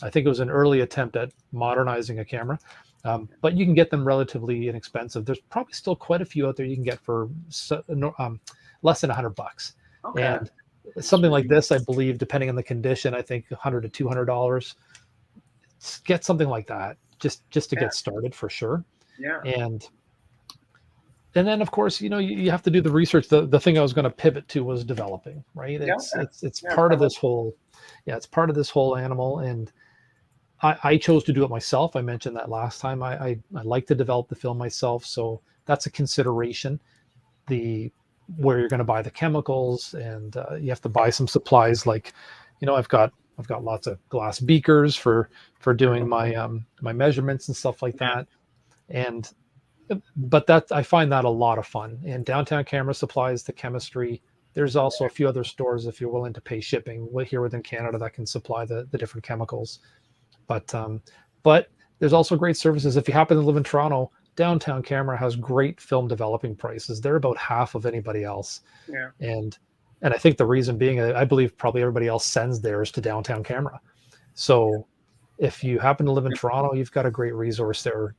B: I think it was an early attempt at modernizing a camera, but you can get them relatively inexpensive. There's probably still quite a few out there you can get for less than $100.
A: Okay.
B: And something like this, I believe, depending on the condition, I think $100 to $200. Get something like that just to get started for sure.
A: Yeah.
B: And then, of course, you have to do the research. The thing I was going to pivot to was developing, right? It's part of this whole, it's part of this whole animal. And I chose to do it myself. I mentioned that last time. I like to develop the film myself, so that's a consideration. Where you're going to buy the chemicals, and you have to buy some supplies. Like, I've got lots of glass beakers for doing my measurements and stuff like that, But I find that a lot of fun. And Downtown Camera supplies the chemistry. There's also a few other stores, if you're willing to pay shipping here within Canada, that can supply the different chemicals. But there's also great services. If you happen to live in Toronto, Downtown Camera has great film developing prices. They're about half of anybody else.
A: Yeah.
B: And I think the reason being, I believe probably everybody else sends theirs to Downtown Camera. So if you happen to live in Toronto, you've got a great resource there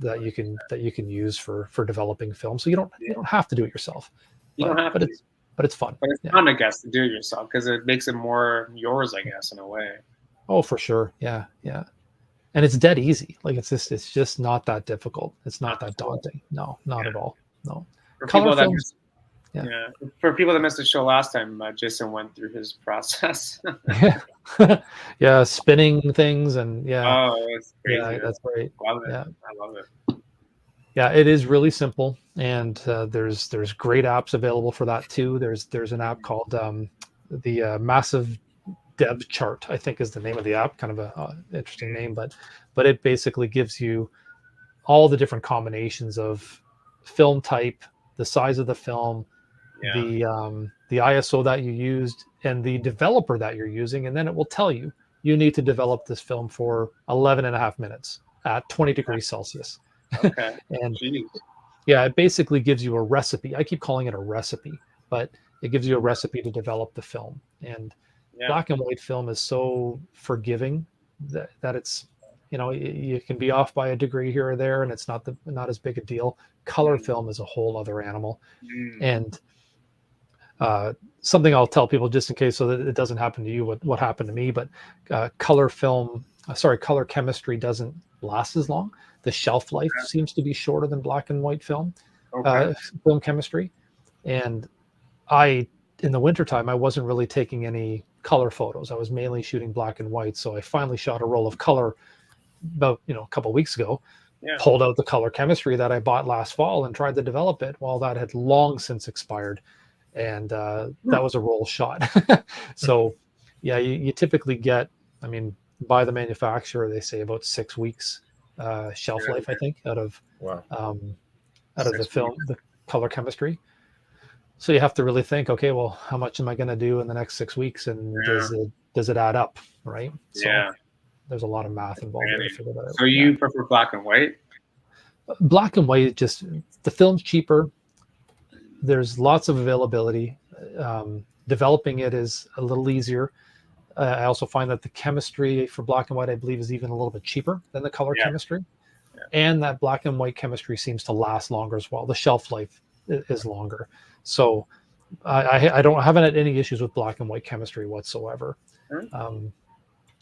B: that you can use for developing film. So you don't have to do it yourself.
A: You don't have to.
B: but it's fun.
A: But it's fun, I guess, to do it yourself because it makes it more yours, I guess, in a way.
B: Oh, for sure. Yeah. And it's dead easy. Like it's just not that difficult. It's not that daunting. No, not at all. No.
A: For
B: Color
A: people that
B: films.
A: For people that missed the show last time, Jason went through his process.
B: Yeah, spinning things and
A: Oh, that's crazy.
B: Yeah, that's great.
A: Love it. I love it.
B: Yeah, it is really simple, and there's great apps available for that too. There's an app called the Massive Dev Chart, I think is the name of the app. Kind of a interesting name, but it basically gives you all the different combinations of film type, the size of the film, the ISO that you used, and the developer that you're using, and then it will tell you need to develop this film for 11.5 minutes at 20 degrees Celsius.
A: Okay.
B: And it basically gives you a recipe. I keep calling it a recipe, but it gives you a recipe to develop the film. And black and white film is so forgiving that it's, you can be off by a degree here or there, and it's not as big a deal. Color film is a whole other animal. And something I'll tell people just in case so that it doesn't happen to you what happened to me, but color chemistry doesn't last as long. The shelf life seems to be shorter than black and white film chemistry. And in the wintertime, I wasn't really taking any color photos. I was mainly shooting black and white. So I finally shot a roll of color about, a couple of weeks ago, pulled out the color chemistry that I bought last fall and tried to develop it. Well, that had long since expired. And that was a roll shot. So you typically get, by the manufacturer, they say about 6 weeks shelf life, I think, out of the film, the color chemistry. So you have to really think, okay, well, how much am I going to do in the next 6 weeks, and does it add up, right? So there's a lot of math involved there to figure that out.
A: So you prefer black and white?
B: Black and white, just the film's cheaper. There's lots of availability. Developing it is a little easier. I also find that the chemistry for black and white, I believe, is even a little bit cheaper than the color chemistry. And that black and white chemistry seems to last longer as well. The shelf life is longer. So I haven't had any issues with black and white chemistry whatsoever.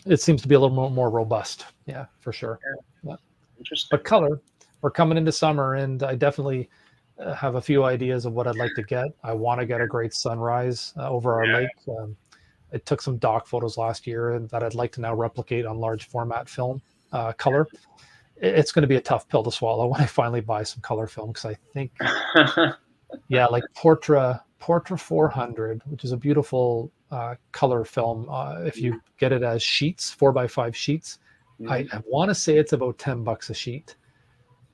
B: It seems to be a little more robust. Yeah, for sure. Yeah.
A: Interesting.
B: But color, we're coming into summer, and I definitely have a few ideas of what I'd like to get. I want to get a great sunrise over our lake. I took some dock photos last year, and that I'd like to now replicate on large format film color. It's going to be a tough pill to swallow when I finally buy some color film, because I think, like Portra 400, which is a beautiful color film. If you get it as sheets, 4x5 sheets, I want to say it's about $10 a sheet.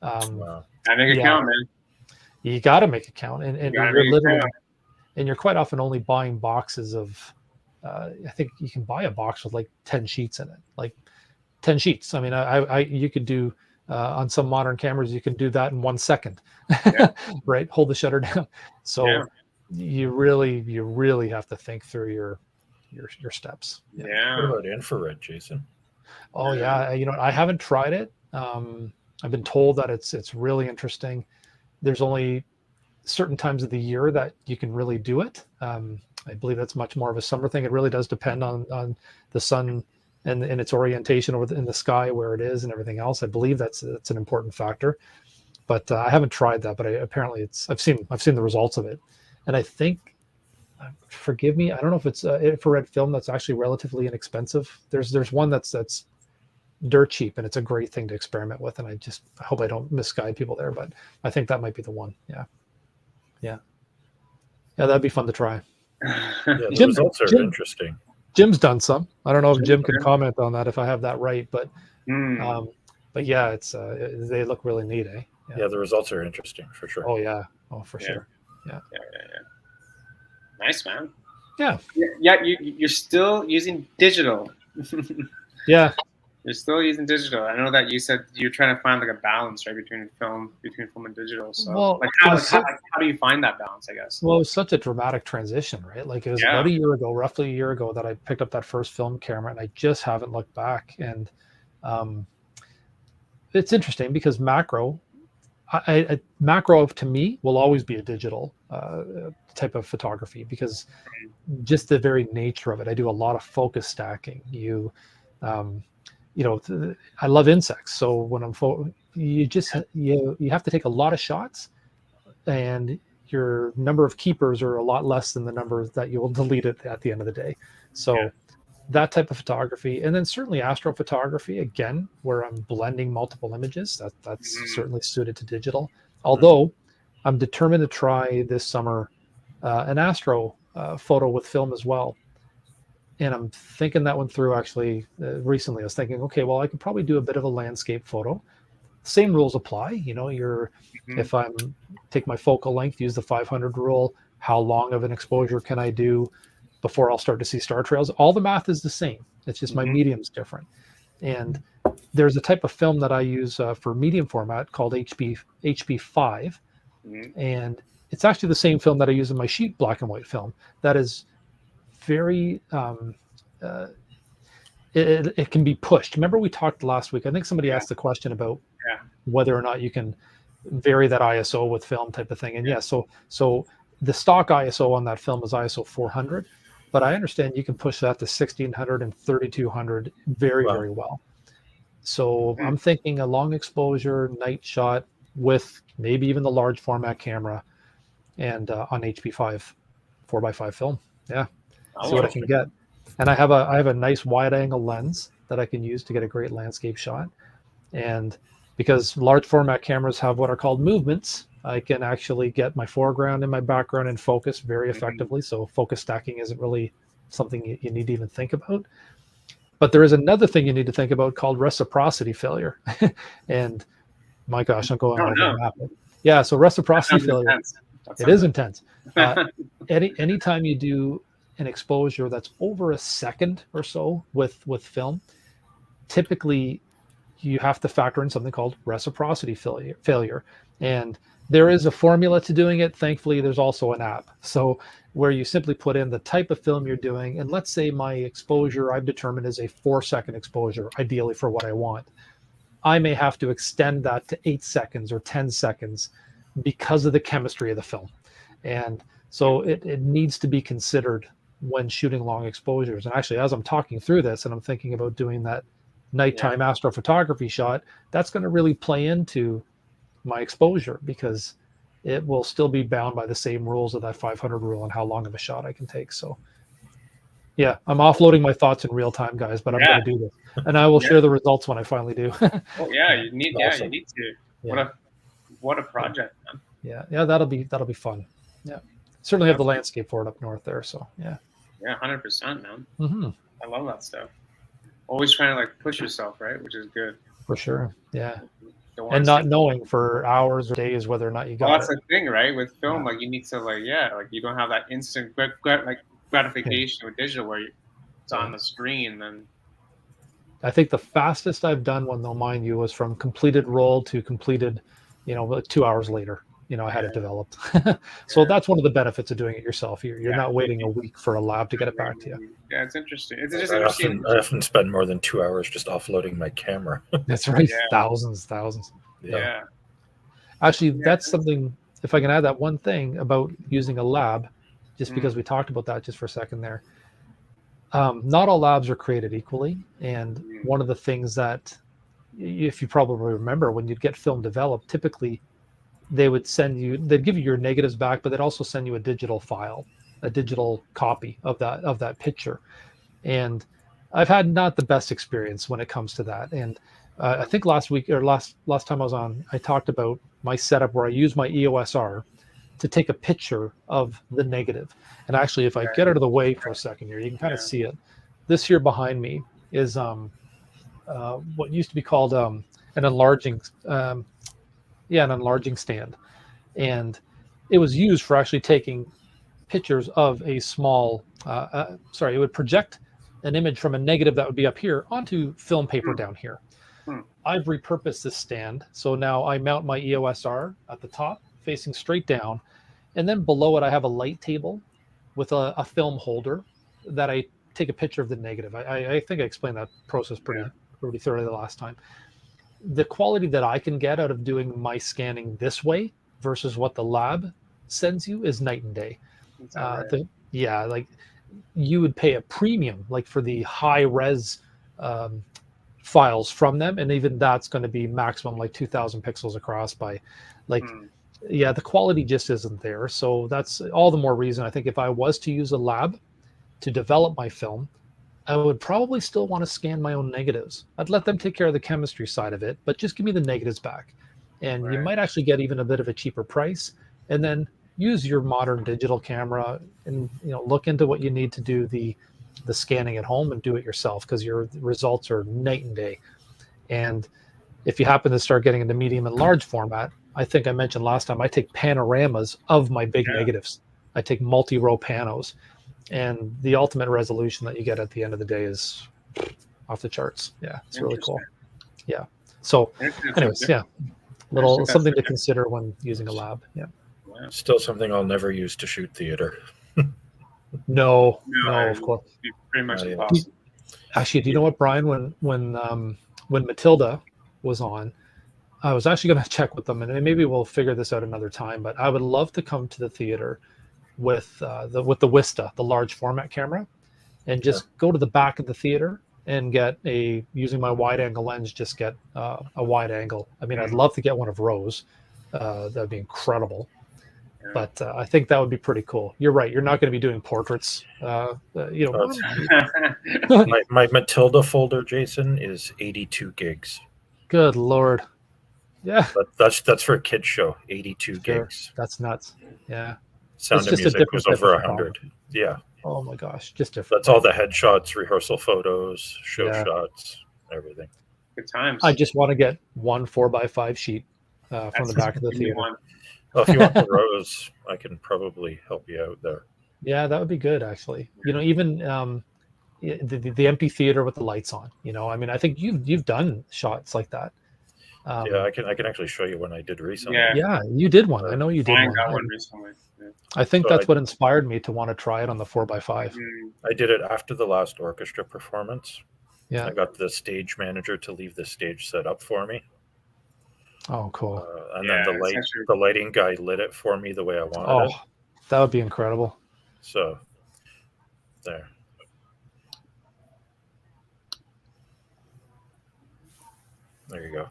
A: Wow. I make it count, man.
B: You got to make it count, and you're quite often only buying boxes of. I think you can buy a box with like 10 sheets in it, like 10 sheets. You could do on some modern cameras, you can do that in 1 second, right? Hold the shutter down. So you really have to think through your steps.
C: What about infrared, Jason?
B: Oh yeah. I haven't tried it. I've been told that it's really interesting. There's only certain times of the year that you can really do it. I believe that's much more of a summer thing. It really does depend on the sun and its orientation in the sky, where it is, and everything else. I believe that's an important factor. But I haven't tried that. But apparently I've seen the results of it, and I think, forgive me, I don't know if it's infrared film that's actually relatively inexpensive. There's one that's dirt cheap, and it's a great thing to experiment with. And I hope I don't misguide people there, but I think that might be the one. Yeah, that'd be fun to try.
C: The results are interesting.
B: Jim's done some. I don't know if Jim can comment on that if I have that right, but yeah, it's they look really neat, eh?
C: Yeah, the results are interesting for sure.
B: Oh yeah, for sure. Yeah.
A: Nice, man.
B: Yeah.
A: You're still using digital.
B: Yeah.
A: You're still using digital. I know that you said you're trying to find like a balance, right, between film and digital. So how do you find that balance, I guess?
B: Well, it was such a dramatic transition, right? Like it was about roughly a year ago that I picked up that first film camera, and I just haven't looked back. And it's interesting because macro, macro to me will always be a digital type of photography, because just the very nature of it. I do a lot of focus stacking. I love insects, so when you have to take a lot of shots, and your number of keepers are a lot less than the number that you will delete at the end of the day. So that type of photography, and then certainly astrophotography, again, where I'm blending multiple images, that's certainly suited to digital. Although I'm determined to try this summer an astro photo with film as well. And I'm thinking that one through actually recently. I was thinking, okay, well, I could probably do a bit of a landscape photo. Same rules apply. If I'm take my focal length, use the 500 rule, how long of an exposure can I do before I'll start to see star trails? All the math is the same. It's just my medium's different. And there's a type of film that I use for medium format called HP5. And it's actually the same film that I use in my sheet black and white film. That is very, it can be pushed. Remember we talked last week, I think somebody asked the question about whether or not you can vary that ISO with film type of thing. And so the stock ISO on that film is ISO 400, but I understand you can push that to 1600 and 3200 very well. So I'm thinking a long exposure night shot with maybe even the large format camera and on HP5 4x5 film. See what I can get. And I have a nice wide angle lens that I can use to get a great landscape shot. And because large format cameras have what are called movements, I can actually get my foreground and my background in focus very effectively. So focus stacking isn't really something you need to even think about. But there is another thing you need to think about called reciprocity failure. And my gosh, I'm going over the map. Yeah, so reciprocity failure. It is intense. Anytime you do an exposure that's over a second or so with film, typically you have to factor in something called reciprocity failure. And there is a formula to doing it. Thankfully, there's also an app. So where you simply put in the type of film you're doing, and let's say my exposure I've determined is a 4-second exposure, ideally for what I want. I may have to extend that to 8 seconds or 10 seconds because of the chemistry of the film. And so it needs to be considered when shooting long exposures. And actually, as I'm talking through this and I'm thinking about doing that nighttime astrophotography shot, that's going to really play into my exposure, because it will still be bound by the same rules of that 500 rule and how long of a shot I can take. So yeah, I'm offloading my thoughts in real time, guys, but I'm going to do this, and I will share the results when I finally do.
A: You need to. What a project, man.
B: Yeah, that'll be fun. Yeah, certainly have the landscape for it up north there. So yeah,
A: 100%, man. I love that stuff. Always trying to push yourself, right? Which is good.
B: For sure. Yeah. And not knowing for hours or days whether or not you got it.
A: Well, that's the thing, right? With film, you need to you don't have that instant gratification with digital where it's on the screen. Then
B: I think the fastest I've done one, though, mind you, was from completed roll to completed, 2 hours later. I had it developed. So that's one of the benefits of doing it yourself. You're not waiting a week for a lab to get it back to you.
A: Yeah, it's interesting. It's just
C: interesting. I often spend more than 2 hours just offloading my camera.
B: That's right. Thousands.
A: Yeah.
B: Actually, that's something, if I can add that one thing about using a lab, just because we talked about that just for a second there. Not all labs are created equally. And one of the things that, if you probably remember, when you'd get film developed, typically they'd give you your negatives back, but they'd also send you a digital file, a digital copy of that picture. And I've had not the best experience when it comes to that. And I think last time I was on, I talked about my setup where I use my EOS R to take a picture of the negative. And actually, if I get out of the way for a second here, you can kind of see it. This here behind me is what used to be called an enlarging stand. And it was used for actually taking pictures of a small, it would project an image from a negative that would be up here onto film paper down here. I've repurposed this stand. So now I mount my EOS R at the top, facing straight down. And then below it, I have a light table with a film holder that I take a picture of the negative. I think I explained that process pretty thoroughly the last time. the quality that I can get out of doing my scanning this way versus what the lab sends you is night and day. Like you would pay a premium like for the high res files from them, and even that's going to be maximum like 2000 pixels across by like the quality just isn't there. So that's all the more reason I think if I was to use a lab to develop my film, I would probably still want to scan my own negatives. I'd let them take care of the chemistry side of it, but just give me the negatives back. And you might actually get even a bit of a cheaper price, and then use your modern digital camera and look into what you need to do the scanning at home and do it yourself, because your results are night and day. And if you happen to start getting into medium and large format, I think I mentioned last time, I take panoramas of my big negatives. I take multi-row panos, and the ultimate resolution that you get at the end of the day is off the charts. Yeah, it's really cool. Yeah. So anyways, little something to consider when using a lab. Yeah.
C: Still something I'll never use to shoot theater.
B: No, of course.
A: Pretty much impossible.
B: Actually, do you know what, Brian? When Matilda was on, I was actually going to check with them, and maybe we'll figure this out another time. But I would love to come to the theater with the Wista, the large format camera, and just go to the back of the theater and get using my wide angle lens, just get a wide angle. I mean, I'd love to get one of Rose. That'd be incredible. But I think that would be pretty cool. You're right. You're not going to be doing portraits. My
C: Matilda folder, Jason, is 82 gigs.
B: Good Lord. Yeah.
C: But that's for a kid's show. 82 gigs.
B: That's nuts. Yeah.
C: Sound of Music was over 100. Yeah.
B: Oh my gosh. Just different.
C: That's all the headshots, rehearsal photos, show shots, everything.
A: Good times.
B: I just want to get one 4x5 sheet from the back of the theater.
C: Well, if you want the Rose, I can probably help you out there.
B: Yeah, that would be good, actually. Even the empty theater with the lights on. I mean, I think you've done shots like that.
C: I can actually show you one I did recently.
B: Yeah, you did one. I know you did one.
A: Got one recently. Yeah.
B: I think that's what inspired me to want to try it on the 4x5.
C: I did it after the last orchestra performance.
B: Yeah,
C: I got the stage manager to leave the stage set up for me.
B: Oh, cool.
C: And then the lighting guy lit it for me the way I wanted it.
B: That would be incredible.
C: So, there. There you go.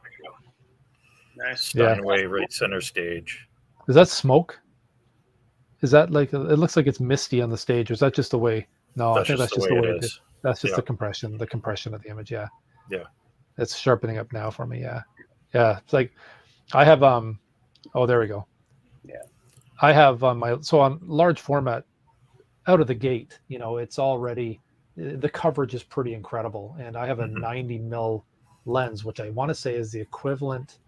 A: Nice.
C: Steinway, right center stage.
B: Is that smoke? Is that like, it looks like it's misty on the stage, or is that just the way? No, I think that's just the way it is. That's just the compression of the image. Yeah.
C: Yeah.
B: It's sharpening up now for me. Yeah. Yeah. It's like I have, there we go.
A: Yeah.
B: I have on large format out of the gate, it's already, the coverage is pretty incredible. And I have a 90 mil lens, which I want to say is the equivalent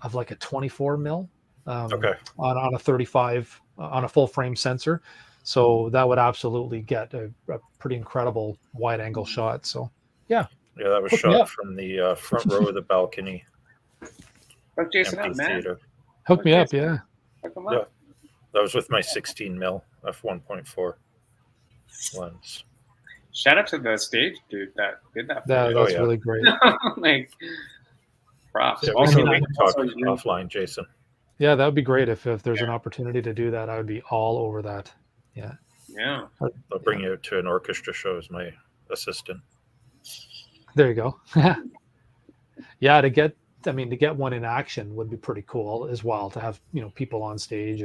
B: of like a 24 mil on a 35 on a full frame sensor. So that would absolutely get a pretty incredible wide angle shot. So yeah.
C: Yeah, that was shot from the front row of the balcony.
A: Hook Jason up, man.
B: Hook me up, yeah.
C: Yeah, that was with my 16 mil f1.4 lens.
A: Shout out to the stage dude that did that.
B: That's really great.
A: Like, props.
C: Yeah, we can talk offline, Jason.
B: Yeah, that would be great if there's an opportunity to do that. I would be all over that. Yeah.
A: Yeah.
C: I'll bring you to an orchestra show as my assistant.
B: There you go. Yeah, to get one in action would be pretty cool as well, to have people on stage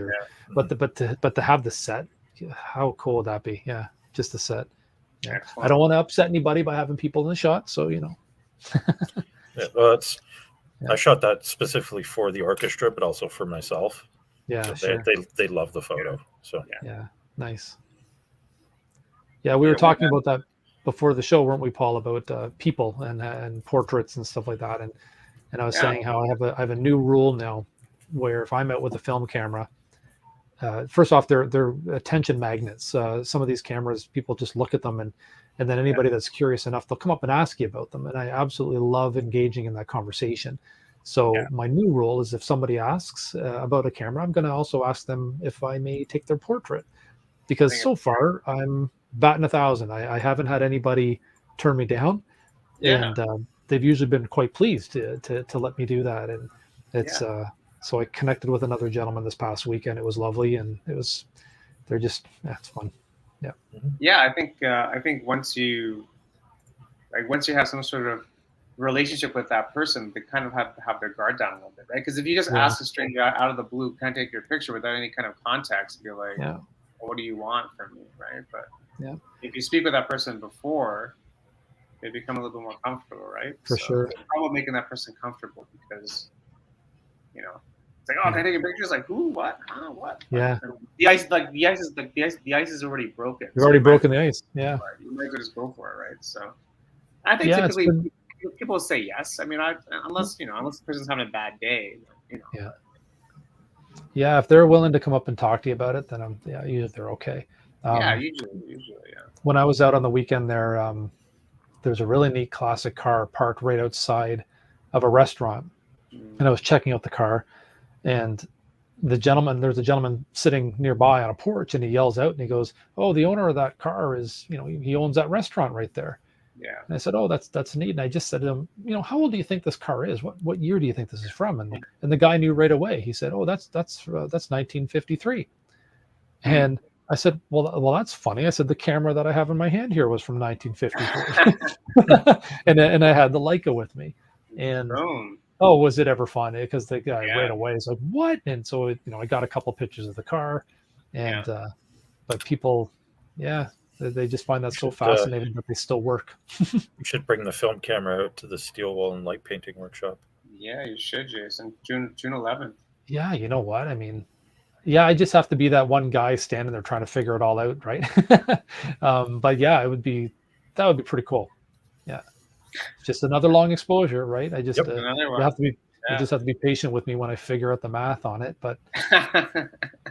B: but to have the set, how cool would that be? Yeah, just the set. Yeah. I don't want to upset anybody by having people in the shot, so
C: I shot that specifically for the orchestra, but also for myself.
B: Yeah,
C: so
B: sure.
C: They love the photo. So
B: yeah, nice. Yeah, we were talking about that before the show, weren't we, Paul? About people and portraits and stuff like that, and I was saying how I have a new rule now, where if I'm out with a film camera, first off, they're attention magnets. Some of these cameras, people just look at them, and then anybody that's curious enough, they'll come up and ask you about them, and I absolutely love engaging in that conversation. So my new rule is if somebody asks about a camera, I'm going to also ask them if I may take their portrait, because so far I'm batting 1,000. I haven't had anybody turn me down, and they've usually been quite pleased to let me do that. And it's so I connected with another gentleman this past weekend. It was lovely, and it's fun. Yeah.
A: Yeah, I think once you have some sort of relationship with that person, they kind of have to have their guard down a little bit, right? Because if you just ask a stranger out of the blue, can I take your picture without any kind of context, you're like, well, what do you want from me, right? But if you speak with that person before, they become a little bit more comfortable, right?
B: For sure.
A: It's about making that person comfortable, because it's like, oh, can I take a picture? It's like, who, what, huh, what?
B: Yeah.
A: The ice is already broken.
B: You've already broken the ice. Yeah.
A: You might as well just go for it, right? So I think typically people say yes. I mean, unless the person's having a bad day,
B: Yeah, if they're willing to come up and talk to you about it, then usually they're okay.
A: Usually.
B: When I was out on the weekend there's a really neat classic car parked right outside of a restaurant, and I was checking out the car, and there's a gentleman sitting nearby on a porch, and he yells out and he goes, "Oh, the owner of that car is, he owns that restaurant right there."
A: Yeah.
B: And I said, "Oh, that's neat." And I just said to him, "How old do you think this car is? What year do you think this is from?" And the guy knew right away. He said, "Oh, that's 1953." And I said, well, that's funny. I said, the camera that I have in my hand here was from 1953. and I had the Leica with me. And was it ever fun? Because the guy right away is like, what? And so, I got a couple pictures of the car, and but people, they just find that so fascinating that they still work.
C: You should bring the film camera out to the steel wool and light painting workshop.
A: Yeah, you should, Jason. June 11th.
B: Yeah, you know what? I mean, I just have to be that one guy standing there trying to figure it all out, right? But that would be pretty cool. Yeah, just another long exposure, right? I just you just have to be patient with me when I figure out the math on it. But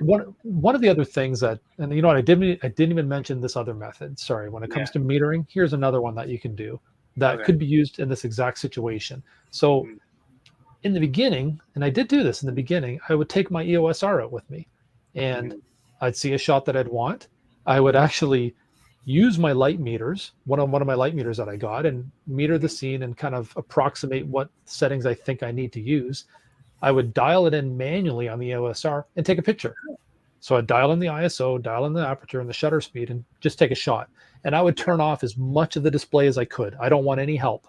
B: one of the other things that, and you know what, I didn't even mention this other method. Sorry, when it comes to metering, here's another one that you can do that could be used in this exact situation. So in the beginning, and I did do this in the beginning, I would take my EOS R out with me, and I'd see a shot that I'd want. I would actually use my light meters, one of my light meters that I got, and meter the scene and kind of approximate what settings I think I need to use. I would dial it in manually on the EOS R and take a picture. So I'd dial in the ISO, dial in the aperture and the shutter speed, and just take a shot. And I would turn off as much of the display as I could. I don't want any help.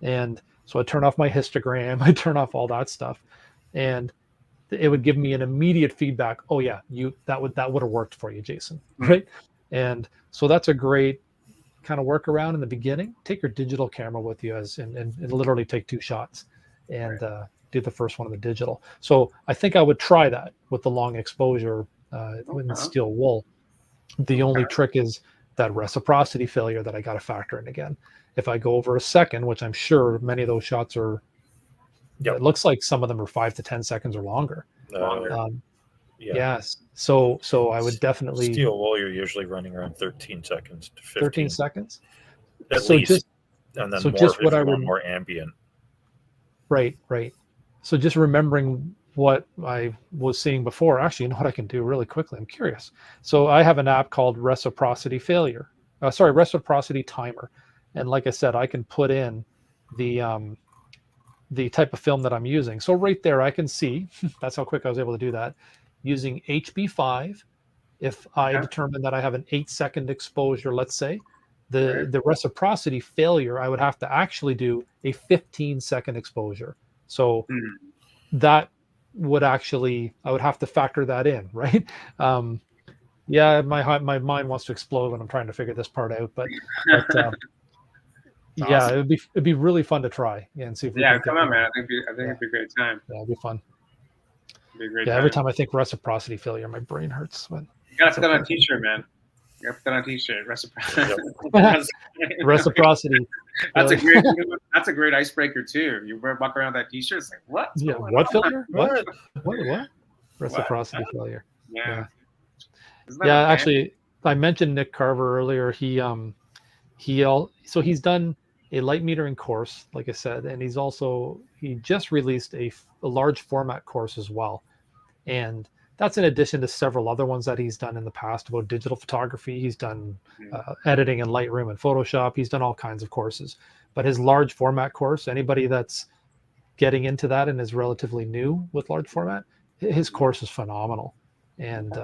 B: And so I'd turn off my histogram, I'd turn off all that stuff. And it would give me an immediate feedback. Oh yeah, that would have worked for you, Jason, right? And so that's a great kind of workaround in the beginning. Take your digital camera with you and literally take 2 shots and do the first one of the digital. So I think I would try that with the long exposure in steel wool. The only trick is that reciprocity failure that I got to factor in again. If I go over a second, which I'm sure many of those shots are, it looks like some of them are 5 to 10 seconds or longer. Yes. So I would definitely
C: steel wool. You're usually running around 13 seconds to 15.
B: 13 seconds.
C: At least. And then more ambient.
B: Right. So just remembering what I was seeing before. Actually, you know what I can do really quickly? I'm curious. So I have an app called Reciprocity Timer. And like I said, I can put in the type of film that I'm using. So right there, I can see, that's how quick I was able to do that, using HB5. If I determine that I have an 8-second exposure, let's say, the reciprocity failure, I would have to actually do a 15-second exposure. So that would I would have to factor that in, right? My mind wants to explode when I'm trying to figure this part out, but awesome. it'd be really fun to try and see if we can
A: come on, man. I think it'd be a great time.
B: Yeah, it'd be fun.
A: It'd be a great time.
B: Every time I think reciprocity failure, my brain hurts. But
A: you gotta put that on a t-shirt, man. You gotta put that on a t-shirt. Reciprocity.
B: Reciprocity.
A: That's a great icebreaker too. You walk around with that t-shirt, it's like, what?
B: Yeah, what failure? What? Reciprocity failure.
A: Yeah.
B: Actually, I mentioned Nick Carver earlier. He's done a light metering course, like I said, and he just released a large format course as well. And that's in addition to several other ones that he's done in the past about digital photography. He's done editing in Lightroom and Photoshop. He's done all kinds of courses. But his large format course, anybody that's getting into that and is relatively new with large format, his course is phenomenal. And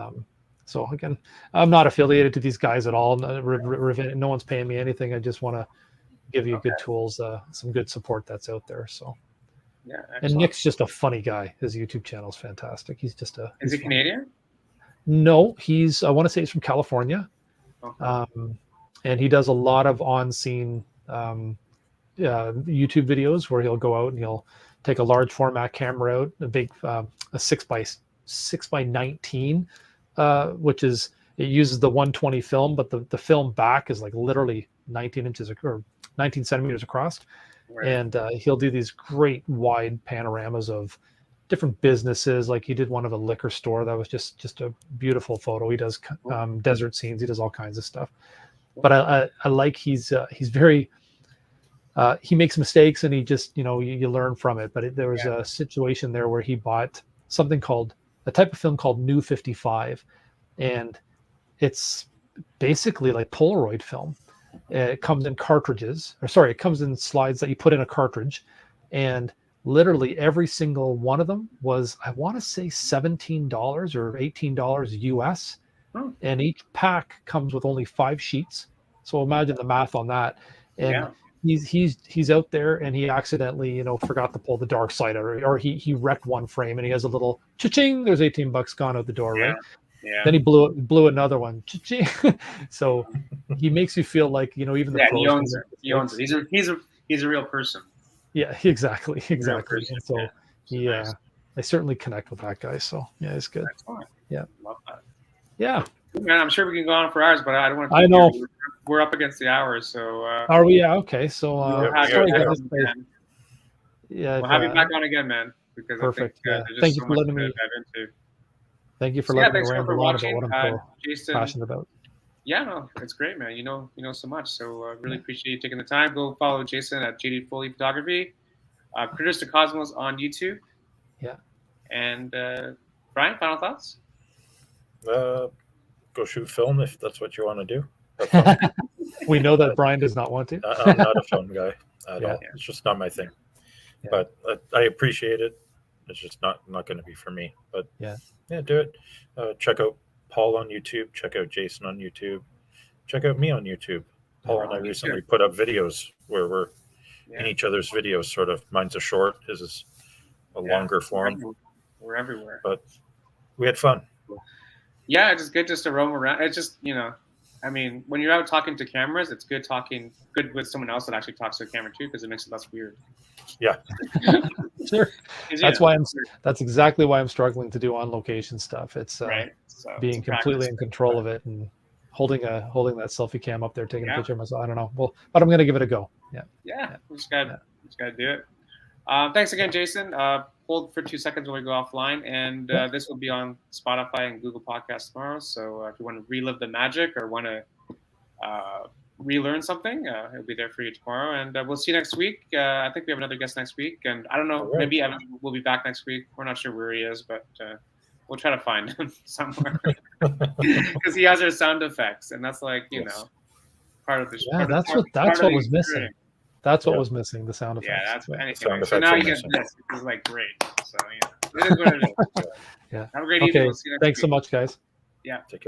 B: so again, I'm not affiliated to these guys at all. No one's paying me anything. I just want to give you good tools, some good support that's out there. So
A: yeah, excellent.
B: And Nick's just a funny guy. His YouTube channel is fantastic. He's just a.
A: Is he Canadian?
B: No, I want to say he's from California. Okay. And he does a lot of on-scene YouTube videos where he'll go out and he'll take a large format camera out, a big a 6x19, which is, it uses the 120 film, but the film back is like literally 19 inches or 19 centimeters across. Right. And he'll do these great wide panoramas of different businesses. Like he did one of a liquor store that was just a beautiful photo. He does desert scenes. He does all kinds of stuff. But I like he's very he makes mistakes and he just you learn from it. But there was a situation there where he bought a type of film called New 55, and it's basically like Polaroid film. It comes in it comes in slides that you put in a cartridge, and literally every single one of them was, I want to say $17 or $18 US. And each pack comes with only 5 sheets. So imagine the math on that. And he's out there and he accidentally, forgot to pull the dark side out, or he wrecked one frame and he has a little cha-ching, there's $18 gone out the door, right? Yeah. Then he blew another one. So he makes you feel like, even the pros,
A: he owns it. He's a real person.
B: Yeah, exactly. And so nice. I certainly connect with that guy. So yeah, it's good. Yeah.
A: Love that.
B: Yeah.
A: Man, I'm sure we can go on for hours, but I don't want to.
B: I know.
A: We're up against the hours, so.
B: Are we? Yeah. Okay. So.
A: We'll have you back on again, man. Because
B: perfect.
A: I think,
B: thank you for letting me. Thank you for letting me ramble on about what I'm
A: Jason,
B: passionate about.
A: Yeah, no, it's great, man. You know so much. So really appreciate you taking the time. Go follow Jason at JD Foley Photography, Critters to Cosmos on YouTube.
B: Yeah.
A: And Bryan, final thoughts?
C: Go shoot film if that's what you want to do.
B: We know that Bryan does not want to.
C: I'm not a film guy at all. It's just not my thing. Yeah. But I appreciate it. It's just not going to be for me. But yeah, do it. Check out Paul on YouTube. Check out Jason on YouTube. Check out me on YouTube. Paul and I recently put up videos where we're in each other's videos. Sort of, mine's a short, his is a longer form.
A: We're everywhere.
C: But we had fun.
A: Yeah, it's just good just to roam around. It's just, I mean, when you're out talking to cameras, it's good with someone else that actually talks to a camera too, because it makes it less weird.
C: Yeah.
B: Sure. That's exactly why I'm struggling to do on location stuff. It's being completely in control of it and holding that selfie cam up there, taking a picture of myself. I don't know. Well, but I'm going to give it a go. Yeah.
A: We just got to do it. Thanks again, Jason. Hold for 2 seconds when we go offline, and this will be on Spotify and Google Podcasts tomorrow. So if you want to relive the magic or want to relearn something, it'll be there for you tomorrow. And we'll see you next week. I think we have another guest next week, and I don't know, maybe Evan will be back next week. We're not sure where he is, but we'll try to find him somewhere because he has our sound effects, and that's like part of the show.
B: Yeah, that's what was missing. That's what was missing, the sound effects.
A: Yeah, that's anything. So now you get this. It's like great. So it is what it is.
B: Yeah.
A: Have a great evening.
B: We'll see you next week.
A: Thanks
B: so much, guys.
A: Yeah.
C: Take care.